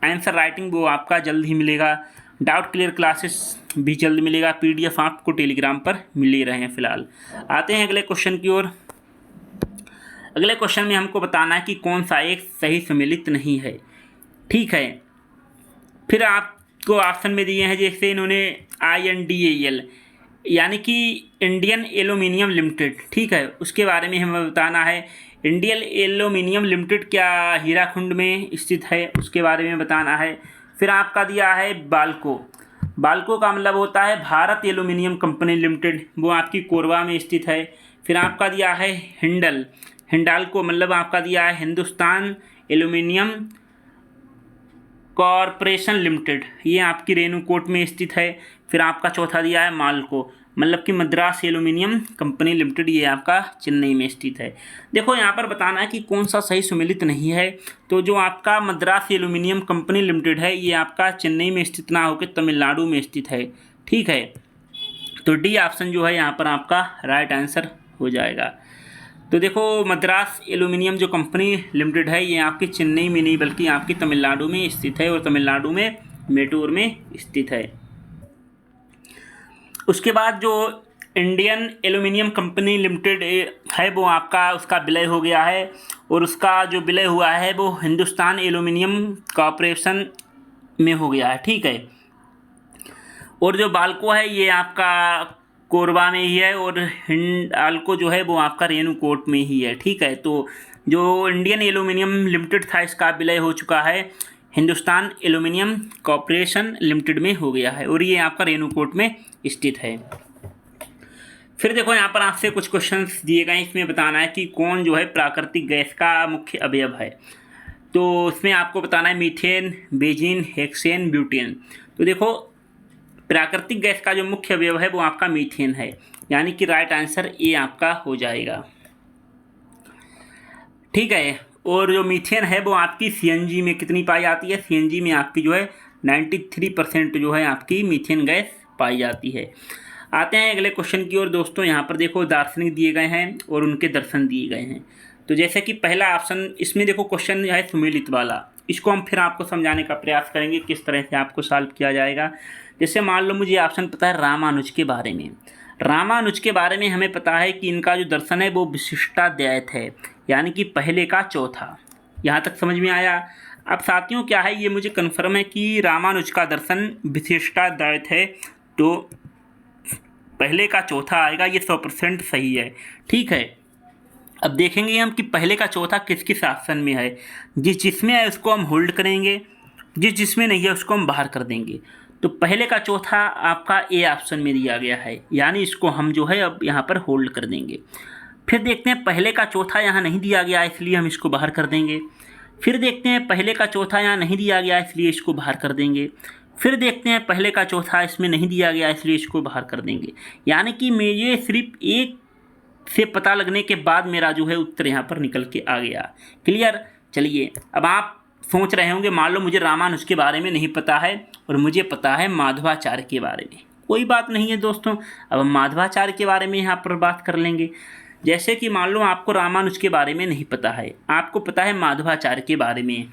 आंसर राइटिंग वो आपका जल्द ही मिलेगा। डाउट क्लियर क्लासेस भी जल्द मिलेगा। पीडीएफ आपको टेलीग्राम पर मिल ही रहे हैं। फिलहाल आते हैं अगले क्वेश्चन की ओर। अगले क्वेश्चन में हमको बताना है कि कौन सा एक सही सम्मिलित नहीं है, ठीक है। फिर आपको ऑप्शन में दिए हैं जैसे इन्होंने INDAL यानी कि इंडियन एल्यूमिनियम लिमिटेड, ठीक है, उसके बारे में हमें बताना है। इंडियन एल्यूमिनियम लिमिटेड क्या हीराकुंड में स्थित है, उसके बारे में बताना है। फिर आपका दिया है बाल्को। बाल्को का मतलब होता है भारत एल्यूमिनियम कंपनी लिमिटेड, वो आपकी कोरबा में स्थित है। फिर आपका दिया है हिंडाल्को मतलब आपका दिया है हिंदुस्तान एल्यूमिनियम कॉरपोरेशन लिमिटेड, ये आपकी रेणुकूट में स्थित है। फिर आपका चौथा दिया है माल्को मतलब कि मद्रास एल्यूमिनियम कंपनी लिमिटेड, ये आपका चेन्नई में स्थित है। देखो यहाँ पर बताना है कि कौन सा सही सम्मिलित नहीं है। तो जो आपका मद्रास एल्यूमिनियम कंपनी लिमिटेड है ये आपका चेन्नई में स्थित ना होकर तमिलनाडु में स्थित है, ठीक है। तो डी ऑप्शन जो है यहाँ पर आपका राइट आंसर हो जाएगा। तो देखो मद्रास एल्यूमिनियम जो कंपनी लिमिटेड है ये आपकी चेन्नई में नहीं बल्कि आपकी तमिलनाडु में स्थित है, और तमिलनाडु में मेटूर में स्थित है। उसके बाद जो इंडियन एल्यूमिनियम कंपनी लिमिटेड है वो आपका उसका विलय हो गया है, और उसका जो विलय हुआ है वो हिंदुस्तान एल्यूमिनियम कॉरपोरेशन में हो गया है, ठीक है। और जो बाल्को है ये आपका कोरबा में ही है, और हिंडाल्को जो है वो आपका रेणुकूट में ही है, ठीक है। तो जो इंडियन एल्यूमिनियम लिमिटेड था इसका विलय हो चुका है, हिंदुस्तान एल्यूमिनियम कॉरपोरेशन लिमिटेड में हो गया है, और ये आपका रेणुकूट में स्थित है। फिर देखो यहाँ पर आपसे कुछ क्वेश्चंस दिए गए हैं, इसमें बताना है कि कौन जो है प्राकृतिक गैस का मुख्य अवयव है। तो इसमें आपको बताना है मीथेन, बेंजीन, हेक्सेन, ब्यूटेन। तो देखो प्राकृतिक गैस का जो मुख्य अवयव है वो आपका मीथेन है, यानी कि राइट आंसर ए आपका हो जाएगा, ठीक है। और जो मीथेन है वो आपकी सीएनजी में कितनी पाई जाती है, सीएनजी में आपकी जो है 93% जो है आपकी मीथेन गैस पाई जाती है। आते हैं अगले क्वेश्चन की ओर दोस्तों। यहाँ पर देखो दार्शनिक दिए गए हैं और उनके दर्शन दिए गए हैं। तो जैसे कि पहला ऑप्शन इसमें देखो क्वेश्चन है सुमेलित वाला, इसको हम फिर आपको समझाने का प्रयास करेंगे किस तरह से आपको सॉल्व किया जाएगा। जैसे मान लो मुझे ऑप्शन पता है रामानुज के बारे में। रामानुज के बारे में हमें पता है कि इनका जो दर्शन है वो विशिष्टाद्वैत है, यानी कि पहले का चौथा। यहाँ तक समझ में आया। अब साथियों क्या है, ये मुझे कन्फर्म है कि रामानुज का दर्शन विशिष्टाद्वैत है, तो पहले का चौथा आएगा, ये 100% सही है। ठीक है, अब देखेंगे हम कि पहले का चौथा किस किस ऑप्शन में है। जिसमें है उसको हम होल्ड करेंगे, जिसमें नहीं है उसको हम बाहर कर देंगे। तो पहले का चौथा आपका ए ऑप्शन में दिया गया है, यानी इसको हम जो है अब यहाँ पर होल्ड कर देंगे। फिर देखते हैं पहले का चौथा यहाँ नहीं दिया गया, इसलिए हम इसको बाहर कर देंगे। फिर देखते हैं पहले का चौथा यहाँ नहीं दिया गया, इसलिए इसको बाहर कर देंगे। फिर देखते हैं पहले का चौथा इसमें नहीं दिया गया, इसलिए इसको बाहर कर देंगे। यानी कि ये सिर्फ एक से पता लगने के बाद मेरा जो है उत्तर यहाँ पर निकल के आ गया। क्लियर। चलिए, अब आप सोच रहे होंगे मान लो मुझे रामानुज के बारे में नहीं पता है और मुझे पता है माधवाचार्य के बारे में। कोई बात नहीं है दोस्तों, अब हम माधवाचार्य के बारे में यहाँ पर बात कर लेंगे। जैसे कि मान लो आपको रामानुज के बारे में नहीं पता है, आपको पता है माधवाचार्य के बारे में।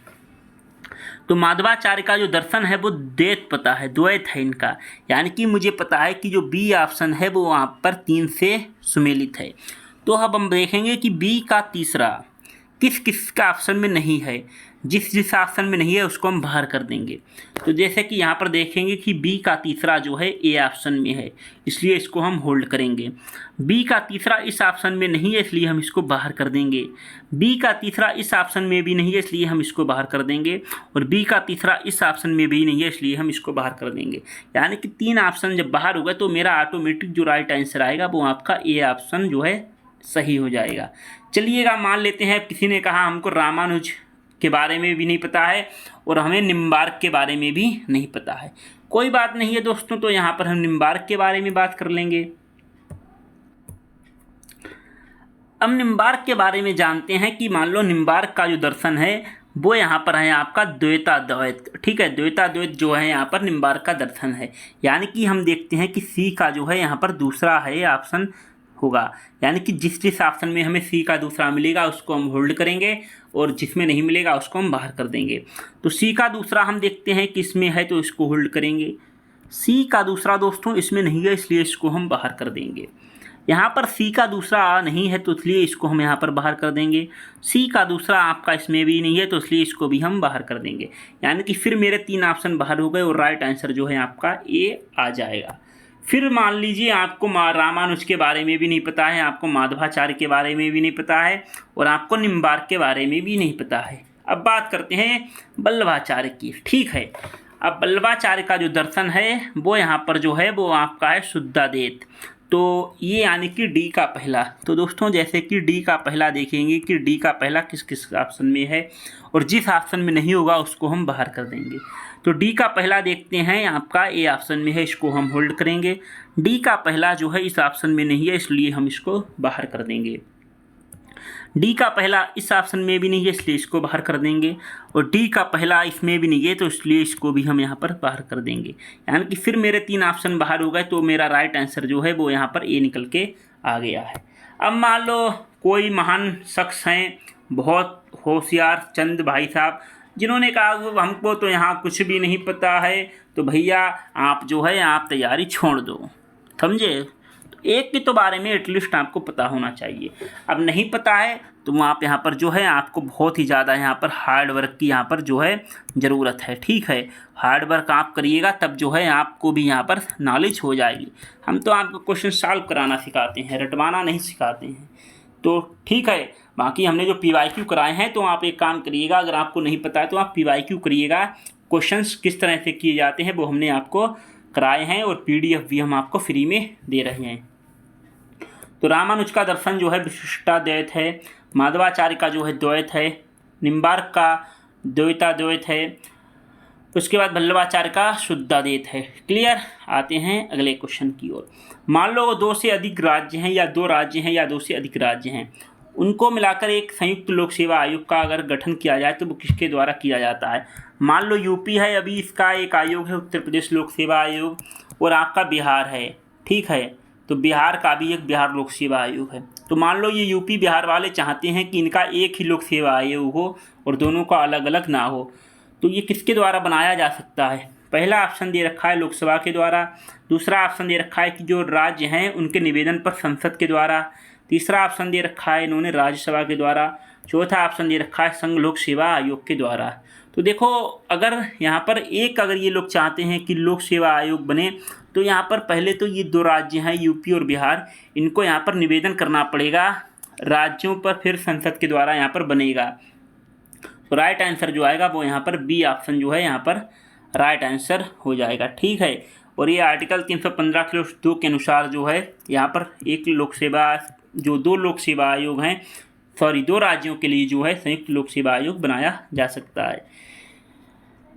तो माधवाचार्य का जो दर्शन है वो द्वैत पता है, द्वैत है इनका। यानी कि मुझे पता है कि जो बी ऑप्शन है वो वहाँ पर 3 से सुमेलित है। तो अब हम देखेंगे कि बी का तीसरा किस किस का ऑप्शन में नहीं है। जिस ऑप्शन में नहीं है उसको हम बाहर कर देंगे। तो जैसे कि यहाँ पर देखेंगे कि बी का तीसरा जो है ए ऑप्शन में है, इसलिए इसको हम होल्ड करेंगे। बी का तीसरा इस ऑप्शन में नहीं है, इसलिए हम इसको बाहर कर देंगे। बी का तीसरा इस ऑप्शन में भी नहीं है, इसलिए हम इसको बाहर कर देंगे। और बी का तीसरा इस ऑप्शन में भी नहीं है, इसलिए हम इसको बाहर कर देंगे। यानी कि 3 ऑप्शन जब बाहर होगा तो मेरा ऑटोमेटिक जो राइट आंसर आएगा वो आपका ए ऑप्शन जो है सही हो जाएगा। चलिएगा, मान लेते हैं किसी ने कहा हमको रामानुज के बारे में भी नहीं पता है और हमें निम्बार्क के बारे में भी नहीं पता है। कोई बात नहीं है दोस्तों, तो यहाँ पर हम निम्बार्क के बारे में बात कर लेंगे। अब निम्बार्क के बारे में जानते हैं कि मान लो निम्बार्क का जो दर्शन है वो यहाँ पर है आपका द्वैताद्वैत। ठीक है, द्वैताद्वैत जो है यहाँ पर निम्बार्क का दर्शन है। यानी कि हम देखते हैं कि सी का जो है यहाँ पर दूसरा है ऑप्शन होगा। यानी कि जिस ऑप्शन में हमें सी का दूसरा मिलेगा उसको हम होल्ड करेंगे और जिसमें नहीं मिलेगा उसको हम बाहर कर देंगे। तो सी का दूसरा हम देखते हैं कि इसमें है तो इसको होल्ड करेंगे। सी का दूसरा दोस्तों इसमें नहीं है, इसलिए इसको हम बाहर कर देंगे। यहाँ पर सी का दूसरा नहीं है तो इसलिए इसको हम यहाँ पर बाहर कर देंगे। सी का दूसरा आपका इसमें भी नहीं है तो इसलिए इसको भी हम बाहर कर देंगे। यानी कि फिर मेरे 3 ऑप्शन बाहर हो गए और राइट आंसर जो है आपका ए आ जाएगा। फिर मान लीजिए आपको रामानुज के बारे में भी नहीं पता है, आपको माधवाचार्य के बारे में भी नहीं पता है और आपको निम्बार्क के बारे में भी नहीं पता है। अब बात करते हैं वल्लभाचार्य की। ठीक है, अब वल्लभाचार्य का जो दर्शन है वो यहाँ पर जो है वो आपका है शुद्धाद्वैत। तो ये यानी कि डी का पहला। तो दोस्तों जैसे कि डी का पहला देखेंगे कि डी का पहला किस किस ऑप्शन में है और जिस ऑप्शन में नहीं होगा उसको हम बाहर कर देंगे। तो डी का पहला देखते हैं आपका ए ऑप्शन में है, इसको हम होल्ड करेंगे। डी का पहला जो है इस ऑप्शन में नहीं है, इसलिए हम इसको बाहर कर देंगे। डी का पहला इस ऑप्शन में भी नहीं है, इसलिए इसको बाहर कर देंगे। और डी का पहला इसमें भी नहीं है तो इसलिए इसको भी हम यहाँ पर बाहर कर देंगे। यानी कि फिर मेरे 3 ऑप्शन बाहर हो गए तो मेरा राइट आंसर जो है वो यहाँ पर ए निकल के आ गया है। अब मान लो कोई महान शख्स हैं, बहुत होशियार चंद भाई साहब, जिन्होंने कहा हमको तो यहाँ कुछ भी नहीं पता है, तो भैया आप जो है आप तैयारी छोड़ दो। समझे? एक के तो बारे में एटलीस्ट आपको पता होना चाहिए। अब नहीं पता है तो आप यहाँ पर जो है आपको बहुत ही ज़्यादा यहाँ पर हार्ड वर्क की यहाँ पर जो है ज़रूरत है। ठीक है, हार्ड वर्क आप करिएगा तब जो है आपको भी यहाँ पर नॉलेज हो जाएगी। हम तो आपको क्वेश्चन सॉल्व कराना सिखाते हैं, रटवाना नहीं सिखाते हैं। तो ठीक है, बाकी हमने जो PYQ कराए हैं तो आप एक काम करिएगा, अगर आपको नहीं पता है तो आप PYQ करिएगा। क्वेश्चंस किस तरह से किए जाते हैं वो हमने आपको कराए हैं और PDF भी हम आपको फ्री में दे रहे हैं। तो रामानुज का दर्शन जो है विशिष्टाद्वैत है, माधवाचार्य का जो है द्वैत है, निम्बार्क का द्वैताद्वैत है, उसके बाद वल्लभाचार्य का शुद्धाद्वैत है। क्लियर। आते हैं अगले क्वेश्चन की ओर। मान लो 2 से अधिक राज्य हैं या 2 राज्य हैं या 2 से अधिक राज्य हैं, उनको मिलाकर एक संयुक्त लोक सेवा आयोग का अगर गठन किया जाए तो वो किसके द्वारा किया जाता है। मान लो यूपी है, अभी इसका एक आयोग है उत्तर प्रदेश लोक सेवा आयोग, और आपका बिहार है ठीक है। तो बिहार का भी एक बिहार लोक सेवा आयोग है। तो मान लो ये यूपी बिहार वाले चाहते हैं कि इनका एक ही लोक सेवा आयोग हो और दोनों का अलग अलग ना हो, तो ये किसके द्वारा बनाया जा सकता है? पहला ऑप्शन दे रखा है लोकसभा के द्वारा, दूसरा ऑप्शन दे रखा है कि जो राज्य हैं उनके निवेदन पर संसद के द्वारा, तीसरा ऑप्शन दे रखा है इन्होंने राज्यसभा के द्वारा, चौथा ऑप्शन दे रखा है संघ लोक सेवा आयोग के द्वारा। तो देखो, अगर यहाँ पर अगर ये लोग चाहते हैं कि लोक सेवा आयोग बने, तो यहाँ पर पहले तो ये दो राज्य हैं यूपी और बिहार, इनको यहाँ पर निवेदन करना पड़ेगा राज्यों पर, फिर संसद के द्वारा यहाँ पर बनेगा। तो राइट आंसर जो आएगा वो यहाँ पर बी ऑप्शन जो है यहाँ पर राइट आंसर हो जाएगा। ठीक है। और ये आर्टिकल 315 के 2 के अनुसार जो है यहाँ पर दो लोक सेवा आयोग हैं, दो राज्यों के लिए जो है संयुक्त लोक सेवा आयोग बनाया जा सकता है।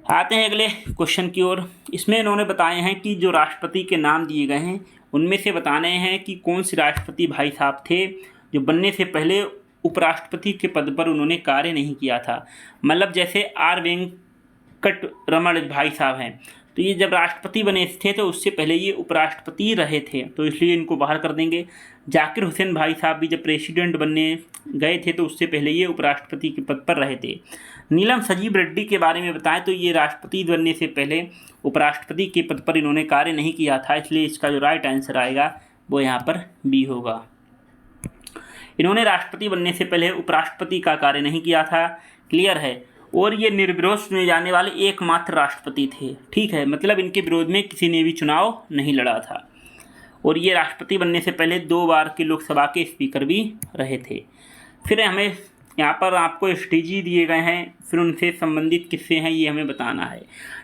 आते हैं अगले क्वेश्चन की ओर। इसमें इन्होंने बताए हैं कि जो राष्ट्रपति के नाम दिए गए हैं उनमें से बताने हैं कि कौन से राष्ट्रपति भाई साहब थे जो बनने से पहले उपराष्ट्रपति के पद पर उन्होंने कार्य नहीं किया था। मतलब जैसे आर वेंकट रमण भाई साहब हैं, तो ये जब राष्ट्रपति बने थे तो उससे पहले ये उपराष्ट्रपति रहे थे, तो इसलिए इनको बाहर कर देंगे। जाकिर हुसैन भाई साहब भी जब प्रेसिडेंट बनने गए थे तो उससे पहले ये उपराष्ट्रपति के पद पर रहे थे। नीलम संजीव रेड्डी के बारे में बताएं तो ये राष्ट्रपति बनने से पहले उपराष्ट्रपति के पद पर इन्होंने कार्य नहीं किया था, इसलिए इसका जो राइट आंसर आएगा वो यहाँ पर बी होगा। इन्होंने राष्ट्रपति बनने से पहले उपराष्ट्रपति का कार्य नहीं किया था, क्लियर है। और ये निर्विरोध चुने जाने वाले एकमात्र राष्ट्रपति थे। ठीक है, मतलब इनके विरोध में किसी ने भी चुनाव नहीं लड़ा था। और ये राष्ट्रपति बनने से पहले 2 बार के लोकसभा के स्पीकर भी रहे थे। फिर हमें यहाँ पर आपको STG दिए गए हैं, फिर उनसे संबंधित किस्से हैं ये हमें बताना है।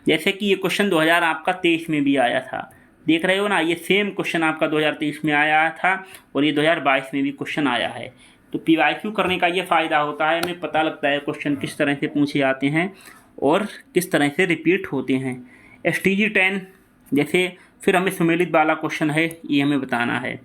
जैसे कि ये क्वेश्चन 2023 में भी आया था, देख रहे हो ना, ये सेम क्वेश्चन आपका 2023 में आया था और ये 2022 में भी क्वेश्चन आया है। तो PYQ करने का ये फ़ायदा होता है, हमें पता लगता है क्वेश्चन किस तरह से पूछे जाते हैं और किस तरह से रिपीट होते हैं। STG 10 जैसे, फिर हमें सुमेलित वाला क्वेश्चन है ये हमें बताना है।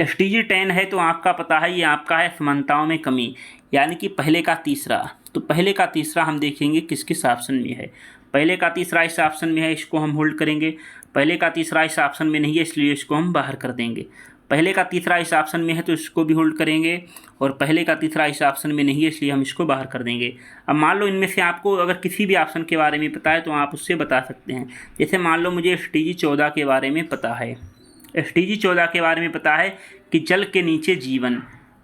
STG 10 है तो आपका पता है ये आपका है समानताओं में कमी, यानी कि पहले का तीसरा। तो पहले का तीसरा हम देखेंगे किस किस ऑप्शन में है। पहले का तीसरा इस ऑप्शन में है, इसको हम होल्ड करेंगे। पहले का तीसरा इस ऑप्शन में नहीं है, इसलिए इसको हम बाहर कर देंगे। पहले का तीसरा इस ऑप्शन में है तो इसको भी होल्ड करेंगे, और पहले का तीसरा इस ऑप्शन में नहीं है इसलिए हम इसको बाहर कर देंगे। अब मान लो इनमें से आपको अगर किसी भी ऑप्शन के बारे में पता है तो आप उससे बता सकते हैं। जैसे मान लो मुझे STG 14 के बारे में पता है, STG 14 के बारे में पता है कि जल के नीचे जीवन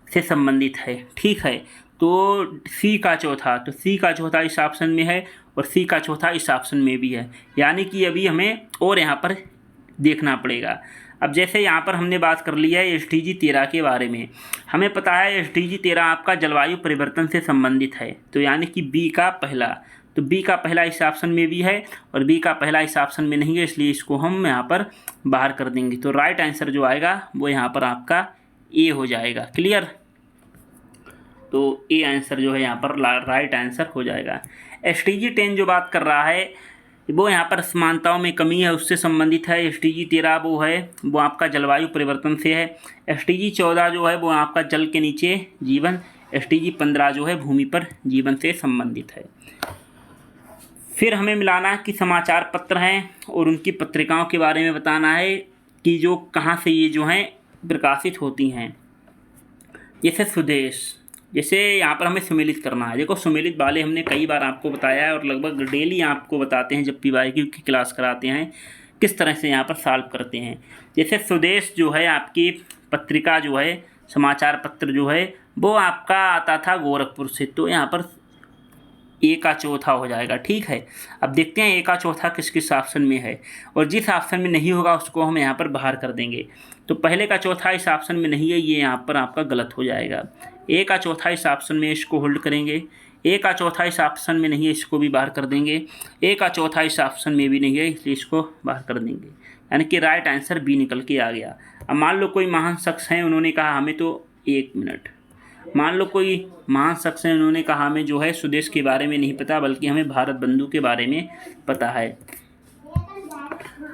से संबंधित है। ठीक है, तो C का चौथा, तो C का चौथा इस ऑप्शन में है और C का चौथा इस ऑप्शन में भी है, यानी कि अभी हमें और यहाँ पर देखना पड़ेगा। अब जैसे यहाँ पर हमने बात कर लिया है STG 13 के बारे में, हमें पता है STG 13 आपका जलवायु परिवर्तन से संबंधित है, तो यानी कि B का पहला, तो B का पहला इस ऑप्शन में भी है और B का पहला इस ऑप्शन में नहीं है, इसलिए इसको हम यहाँ पर बाहर कर देंगे। तो राइट आंसर जो आएगा वो यहाँ पर आपका A हो जाएगा, क्लियर। तो A आंसर जो है यहाँ पर राइट आंसर हो जाएगा। STG 10 जो बात कर रहा है वो यहाँ पर समानताओं में कमी है उससे संबंधित है। STG 13 वो आपका जलवायु परिवर्तन से है। STG 14 जो है वो आपका जल के नीचे जीवन। STG 15 जो है भूमि पर जीवन से संबंधित है। फिर हमें मिलाना कि समाचार पत्र हैं और उनकी पत्रिकाओं के बारे में बताना है कि जो कहाँ से ये जो हैं प्रकाशित होती हैं। जैसे स्वदेश, जैसे यहाँ पर हमें सुमेलित करना है। देखो सुमेलित वाले हमने कई बार आपको बताया है और लगभग डेली आपको बताते हैं जब PYQ की क्लास कराते हैं किस तरह से यहाँ पर सॉल्व करते हैं। जैसे स्वदेश जो है आपकी पत्रिका जो है, समाचार पत्र जो है वो आपका आता था गोरखपुर से, तो यहाँ पर A का चौथा हो जाएगा। ठीक है, अब देखते हैं A का चौथा किस किस ऑप्शन में है, और जिस ऑप्शन में नहीं होगा उसको हम यहाँ पर बाहर कर देंगे। तो पहले का चौथा इस ऑप्शन में नहीं है, ये यहाँ पर आपका गलत हो जाएगा। A का चौथा इस ऑप्शन में, इसको होल्ड करेंगे। A का चौथा इस ऑप्शन में नहीं है, इसको भी बाहर कर देंगे। A का चौथा इस ऑप्शन में भी नहीं है, इसलिए इसको बाहर कर देंगे, यानी कि राइट आंसर B निकल के आ गया। अब मान लो कोई महान शख्स हैं, उन्होंने कहा हमें तो, एक मिनट, मान लो कोई महान शख्स हैं, उन्होंने कहा हमें जो है स्वदेश के बारे में नहीं पता बल्कि हमें भारत बंधु के बारे में पता है।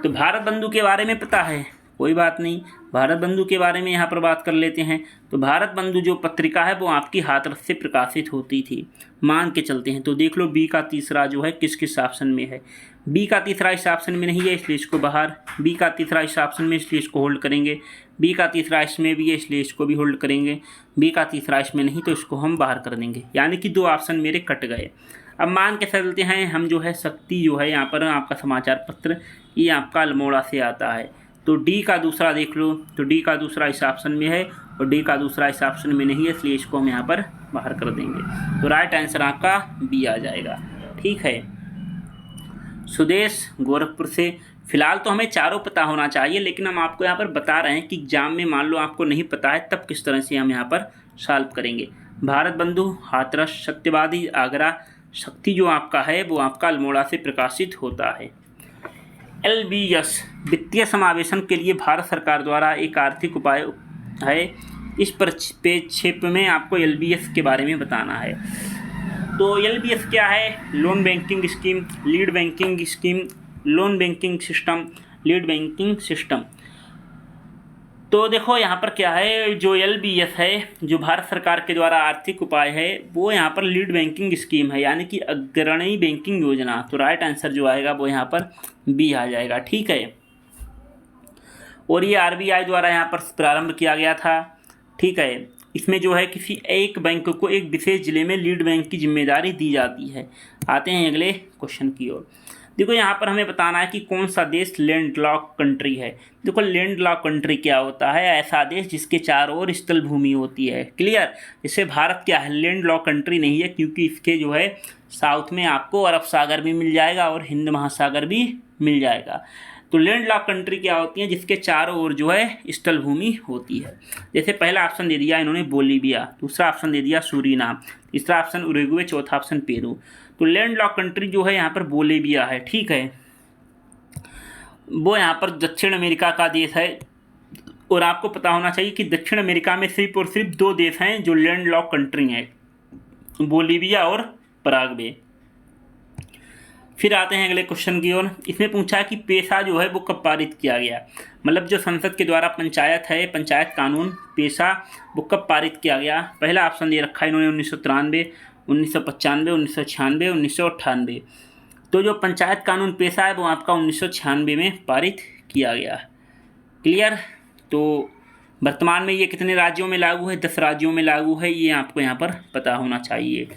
तो भारत बंधु के बारे में पता है कोई बात नहीं, भारत बंधु के बारे में यहाँ पर बात कर लेते हैं। तो भारत बंधु जो पत्रिका है वो आपकी हाथरस से प्रकाशित होती थी, मान के चलते हैं। तो देख लो बी का तीसरा जो है किस किस ऑप्शन में है। बी का तीसरा इस ऑप्शन में नहीं है, इसलिए इसको बाहर। बी का तीसरा इस ऑप्शन में, इसलिए इसको होल्ड करेंगे। बी का तीसरा इसमें भी है, इसलिए इसको भी होल्ड करेंगे। बी का तीसरा इसमें नहीं, तो इसको हम बाहर कर देंगे, यानी कि 2 ऑप्शन मेरे कट गए। अब मान के चलते हैं हम जो है शक्ति जो है यहाँ पर आपका समाचार पत्र, ये आपका अल्मोड़ा से आता है। तो डी का दूसरा देख लो, तो डी का दूसरा इस ऑप्शन में है और डी का दूसरा इस ऑप्शन में नहीं है, इसलिए इसको हम यहाँ पर बाहर कर देंगे। तो राइट आंसर आपका बी आ जाएगा। ठीक है, सुदेश गोरखपुर से। फिलहाल तो हमें चारों पता होना चाहिए, लेकिन हम आपको यहाँ पर बता रहे हैं कि एग्जाम में मान लो आपको नहीं पता है, तब किस तरह से हम यहाँ पर सॉल्व करेंगे। भारत बंधु, हाथरस, सत्यवादी, आगरा, शक्ति जो आपका है वो आपका अल्मोड़ा से प्रकाशित होता है। LBS वित्तीय समावेशन के लिए भारत सरकार द्वारा एक आर्थिक उपाय है। इस परिप्रेक्ष्य में आपको LBS के बारे में बताना है। तो LBS क्या है? Loan banking scheme, lead banking scheme, loan banking system, lead banking system. तो देखो यहाँ पर क्या है, जो LBS है, जो भारत सरकार के द्वारा आर्थिक उपाय है, वो यहाँ पर लीड बैंकिंग स्कीम है, यानी कि अग्रणी बैंकिंग योजना। तो राइट आंसर जो आएगा वो यहाँ पर बी आ जाएगा। ठीक है, और ये RBI द्वारा यहाँ पर प्रारंभ किया गया था। ठीक है, इसमें जो है किसी एक बैंक को एक विशेष जिले में लीड बैंक की जिम्मेदारी दी जाती है। आते हैं अगले क्वेश्चन की ओर। देखो यहाँ पर हमें बताना है कि कौन सा देश लैंडलॉक कंट्री है। देखो लैंडलॉक कंट्री क्या होता है? ऐसा देश जिसके चारों ओर स्थल भूमि होती है। क्लियर? जैसे भारत क्या है, लैंडलॉक कंट्री नहीं है, क्योंकि इसके जो है साउथ में आपको अरब सागर भी मिल जाएगा और हिंद महासागर भी मिल जाएगा। तो लैंडलॉक कंट्री क्या होती है? जिसके चारों ओर जो है स्थल भूमि होती है। जैसे पहला ऑप्शन दे दिया इन्होंने बोलीविया, दूसरा ऑप्शन दे दिया सूरीनाम, तीसरा ऑप्शन उरुग्वे, चौथा ऑप्शन पेरू। तो लैंडलॉक कंट्री जो है यहाँ पर बोलीविया है। ठीक है, वो यहाँ पर दक्षिण अमेरिका का देश है, और आपको पता होना चाहिए कि दक्षिण अमेरिका में सिर्फ और सिर्फ 2 देश हैं जो लैंडलॉक कंट्री हैं, बोलीविया और पराग्वे। फिर आते हैं अगले क्वेश्चन की ओर। इसमें पूछा कि पेशा जो है वो कब पारित किया गया, मतलब जो संसद के द्वारा पंचायत है, पंचायत कानून पेशा, वो कब पारित किया गया। पहला ऑप्शन दे रखा है इन्होंने 1993, 1995, 1996, 1998। तो जो पंचायत कानून पेशा है वो आपका 1996 में पारित किया गया। क्लियर? तो वर्तमान में ये कितने राज्यों में लागू है? 10 राज्यों में लागू है, ये आपको यहाँ पर पता होना चाहिए।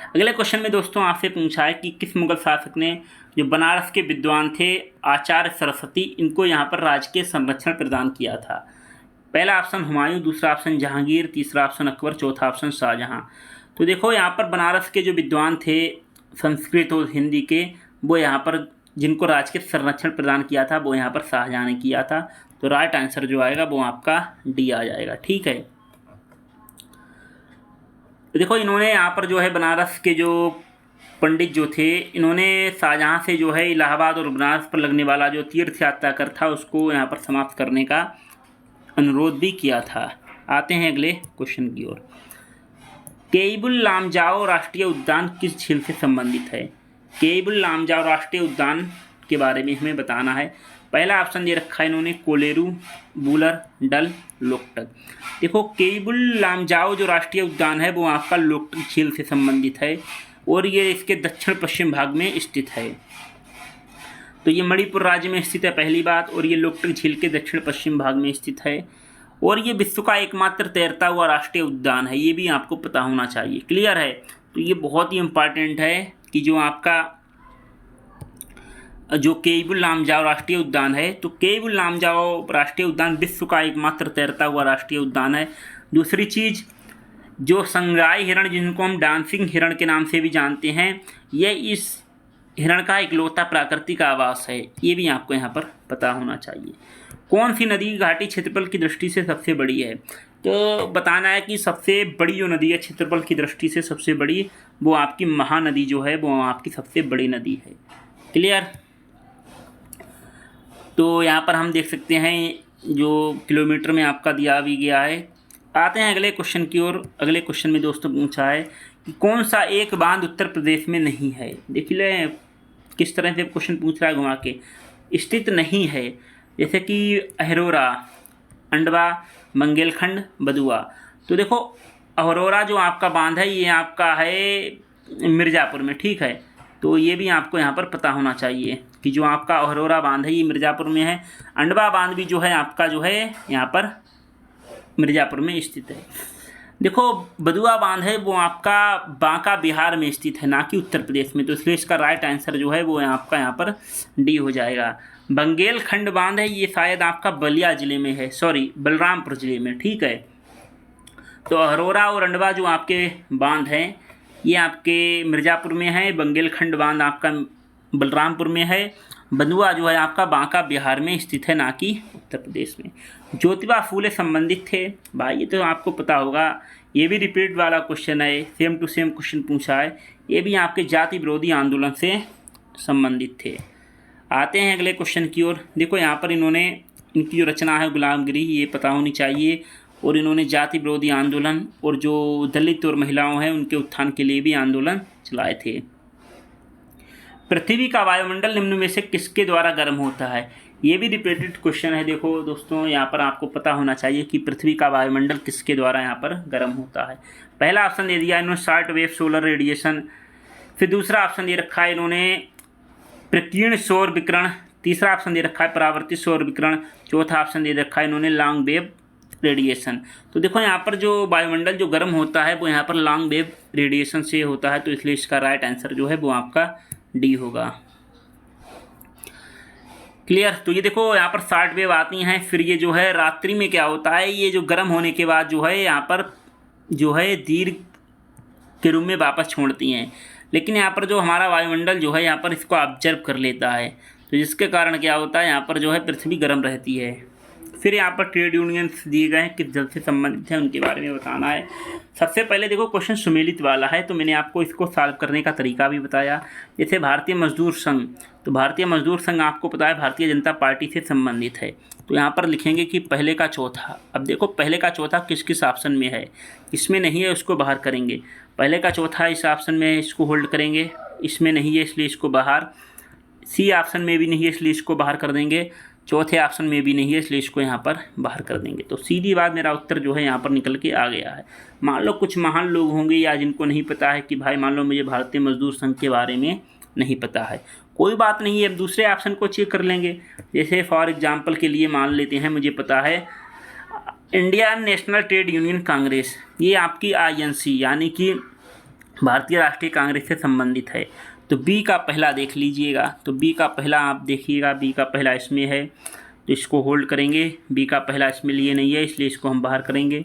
अगले क्वेश्चन में दोस्तों आपसे पूछा है कि किस मुगल शासक ने जो बनारस के विद्वान थे आचार्य सरस्वती, इनको यहाँ पर राजकीय संरक्षण प्रदान किया था। पहला ऑप्शन हुमायूं, दूसरा ऑप्शन जहांगीर, तीसरा ऑप्शन अकबर, चौथा ऑप्शन शाहजहां। तो देखो यहाँ पर बनारस के जो विद्वान थे संस्कृत और हिंदी के, वो यहाँ पर जिनको राजकीय संरक्षण प्रदान किया था वो यहाँ पर शाहजहां ने किया था। तो राइट आंसर जो आएगा वो आपका डी आ जाएगा। ठीक है, तो देखो इन्होंने यहाँ पर जो है बनारस के जो पंडित जो थे, इन्होंने शाहजहां से जो है इलाहाबाद और बनारस पर लगने वाला जो तीर्थ यात्रा कर था उसको यहाँ पर समाप्त करने का अनुरोध भी किया था। आते हैं अगले क्वेश्चन की ओर। केइबुल लामजाओ राष्ट्रीय उद्यान किस झील से संबंधित है? केइबुल लामजाओ राष्ट्रीय उद्यान के बारे में हमें बताना है। पहला ऑप्शन दे रखा है इन्होंने कोलेरू, बूलर, डल, लोकटक। देखो केइबुल लामजाओ जो राष्ट्रीय उद्यान है वो आपका लोकटक झील से संबंधित है, और ये इसके दक्षिण पश्चिम भाग में स्थित है। तो ये मणिपुर राज्य में स्थित है पहली बात, और ये लोकटक झील के दक्षिण पश्चिम भाग में स्थित है, और ये विश्व का एकमात्र तैरता हुआ राष्ट्रीय उद्यान है, ये भी आपको पता होना चाहिए। क्लियर है? तो ये बहुत ही इम्पॉर्टेंट है कि जो आपका जो केइबुल लामजाओ राष्ट्रीय उद्यान है, तो केइबुल लामजाओ राष्ट्रीय उद्यान विश्व का एकमात्र तैरता हुआ राष्ट्रीय उद्यान है। दूसरी चीज़, जो संगराई हिरण जिनको हम डांसिंग हिरण के नाम से भी जानते हैं, ये इस हिरण का इकलौता प्राकृतिक आवास है, ये भी आपको यहाँ पर पता होना चाहिए। कौन सी नदी घाटी क्षेत्रफल की दृष्टि से सबसे बड़ी है? तो बताना है कि सबसे बड़ी जो नदी है क्षेत्रफल की दृष्टि से सबसे बड़ी, वो आपकी महानदी जो है वो आपकी सबसे बड़ी नदी है। क्लियर? तो यहाँ पर हम देख सकते हैं जो किलोमीटर में आपका दिया भी गया है। आते हैं अगले क्वेश्चन की ओर। अगले क्वेश्चन में दोस्तों पूछा है कि कौन सा एक बांध उत्तर प्रदेश में नहीं है। देख ले किस तरह से क्वेश्चन पूछ रहा है घुमा के, स्थित नहीं है। जैसे कि अहरोरा, अंडवा, मंगेलखंड, बदुआ। तो देखो अहरोरा जो आपका बांध है ये आपका है मिर्ज़ापुर में, ठीक है। तो ये भी आपको यहाँ पर पता होना चाहिए कि जो आपका अहरोरा बांध है ये मिर्ज़ापुर में है। अंडवा बांध भी जो है आपका जो है यहाँ पर मिर्ज़ापुर में स्थित है। देखो बदुआ बांध है वो आपका बांका बिहार में स्थित है, ना कि उत्तर प्रदेश में। तो इसलिए इसका राइट आंसर जो है वो आपका यहाँ पर डी हो जाएगा। बंगेलखंड बांध है ये शायद आपका बलिया ज़िले में है, सॉरी बलरामपुर ज़िले में, ठीक है। तो अहरोरा और अंडवा जो आपके बांध हैं ये आपके मिर्ज़ापुर में है। बंगेलखंड बांध आपका बलरामपुर में है। बदुआ जो है आपका बांका बिहार में स्थित है, ना कि उत्तर प्रदेश में। ज्योतिबा फूले संबंधित थे, भाई ये तो आपको पता होगा, ये भी रिपीट वाला क्वेश्चन है, सेम टू सेम क्वेश्चन पूछा है। ये भी आपके जाति विरोधी आंदोलन से संबंधित थे। आते हैं अगले क्वेश्चन की ओर। देखो यहाँ पर इनकी जो रचना है गुलामगिरी, ये पता होनी चाहिए। और इन्होंने जाति विरोधी आंदोलन और जो दलित और महिलाओं हैं उनके उत्थान के लिए भी आंदोलन चलाए थे। पृथ्वी का वायुमंडल निम्न में से किसके द्वारा गर्म होता है? ये भी रिपीटेड क्वेश्चन है। देखो दोस्तों यहाँ पर आपको पता होना चाहिए कि पृथ्वी का वायुमंडल किसके द्वारा यहाँ पर गर्म होता है। पहला ऑप्शन दे दिया इन्होंने शॉर्ट वेव सोलर रेडिएशन। फिर दूसरा ऑप्शन दे रखा है इन्होंने प्रकीर्ण सौर विकिरण। तीसरा ऑप्शन दे रखा है परावर्तित सौर विकिरण। चौथा ऑप्शन दे रखा है इन्होंने लॉन्ग वेव रेडिएशन। तो देखो यहाँ पर जो वायुमंडल जो गर्म होता है वो यहाँ पर लॉन्ग वेव रेडिएशन से होता है। तो इसलिए इसका राइट आंसर जो है वो आपका डी होगा। क्लियर। तो ये देखो यहाँ पर शॉर्ट वेव आती हैं, फिर ये जो है रात्रि में क्या होता है, ये जो गर्म होने के बाद जो है यहाँ पर जो है दीर्घ के रूप में वापस छोड़ती हैं। लेकिन यहाँ पर जो हमारा वायुमंडल जो है यहाँ पर इसको ऑब्जर्व कर लेता है, तो जिसके कारण क्या होता है यहाँ पर जो है पृथ्वी गर्म रहती है। फिर यहाँ पर ट्रेड यूनियंस दिए गए हैं किस जल से संबंधित हैं, उनके बारे में बताना है। सबसे पहले देखो क्वेश्चन सुमेलित वाला है, तो मैंने आपको इसको सॉल्व करने का तरीका भी बताया। जैसे भारतीय मजदूर संघ, तो भारतीय मजदूर संघ आपको पता है भारतीय जनता पार्टी से संबंधित है। तो यहाँ पर लिखेंगे कि पहले का चौथा। अब देखो पहले का चौथा किस किस ऑप्शन में है, इसमें नहीं है उसको बाहर करेंगे। पहले का चौथा इस ऑप्शन में है, इसको होल्ड करेंगे। इसमें नहीं है इसलिए इसको बाहर। सी ऑप्शन में भी नहीं है इसलिए इसको बाहर कर देंगे। चौथे ऑप्शन में भी नहीं है इसलिए इसको यहाँ पर बाहर कर देंगे। तो सीधी बात मेरा उत्तर जो है यहाँ पर निकल के आ गया है। मान लो कुछ महान लोग होंगे या जिनको नहीं पता है कि भाई मान लो मुझे भारतीय मजदूर संघ के बारे में नहीं पता है, कोई बात नहीं है, अब दूसरे ऑप्शन को चेक कर लेंगे। जैसे फॉर एग्जांपल के लिए मान लेते हैं मुझे पता है Indian national trade union Congress, ये आपकी INC यानी कि भारतीय राष्ट्रीय कांग्रेस से संबंधित है। तो बी का पहला देख लीजिएगा, तो बी का पहला आप देखिएगा, बी का पहला इसमें है तो इसको होल्ड करेंगे। बी का पहला इसमें लिए नहीं है इसलिए इसको हम बाहर करेंगे।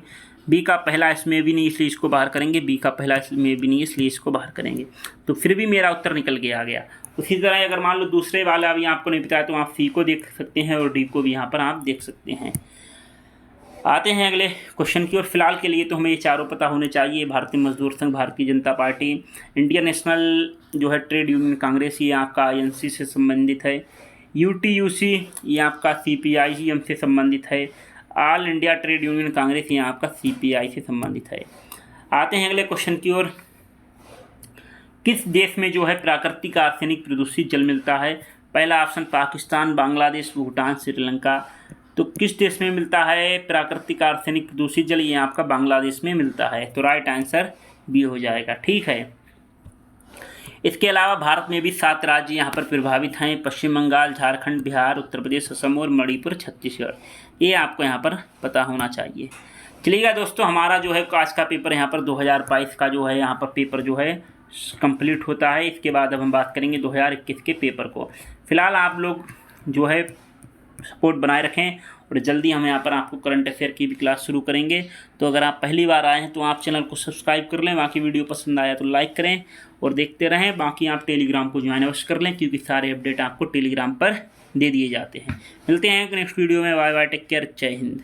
बी का पहला इसमें भी नहीं इसलिए इसको बाहर करेंगे। बी का पहला इसमें भी नहीं है इसलिए इसको बाहर करेंगे। तो फिर भी मेरा उत्तर निकल के आ गया। उसी तरह अगर मान लो दूसरे वाला अभी आपको नहीं बताया तो आप सी को देख सकते हैं और डी को भी यहाँ पर आप देख सकते हैं। आते हैं अगले क्वेश्चन की ओर। फिलहाल के लिए तो हमें ये चारों पता होने चाहिए, भारतीय मजदूर संघ, Bharatiya Janata party, Indian national जो है ट्रेड यूनियन कांग्रेस ये आपका INC से संबंधित है, UTUC ये आपका CPIM से संबंधित है, all India trade union Congress ये आपका CPI से संबंधित है। आते हैं अगले क्वेश्चन की ओर। किस देश में जो है प्राकृतिक आर्सेनिक प्रदूषित जल मिलता है? पहला ऑप्शन पाकिस्तान, बांग्लादेश, भूटान, श्रीलंका। तो किस देश में मिलता है प्राकृतिक आर्सेनिक प्रदूषित जल? ये आपका बांग्लादेश में मिलता है। तो राइट आंसर बी हो जाएगा, ठीक है। इसके अलावा भारत में भी 7 राज्य यहाँ पर प्रभावित हैं, पश्चिम बंगाल, झारखंड, बिहार, उत्तर प्रदेश, असम और मणिपुर, छत्तीसगढ़। ये आपको यहाँ पर पता होना चाहिए। चलिएगा दोस्तों, हमारा जो है आज का पेपर यहाँ पर 2022 का जो है यहाँ पर पेपर जो है कंप्लीट होता है। इसके बाद अब हम बात करेंगे 2021 के पेपर को। फिलहाल आप लोग जो है सपोर्ट बनाए रखें और जल्दी हम यहाँ पर आपको करंट अफेयर की भी क्लास शुरू करेंगे। तो अगर आप पहली बार आए हैं तो आप चैनल को सब्सक्राइब कर लें, बाकी वीडियो पसंद आया तो लाइक करें और देखते रहें। बाकी आप टेलीग्राम को ज्वाइन अवश्य कर लें क्योंकि सारे अपडेट आपको टेलीग्राम पर दे दिए जाते हैं। मिलते हैं नेक्स्ट वीडियो में। बाय बाय, टेक केयर, जय हिंद।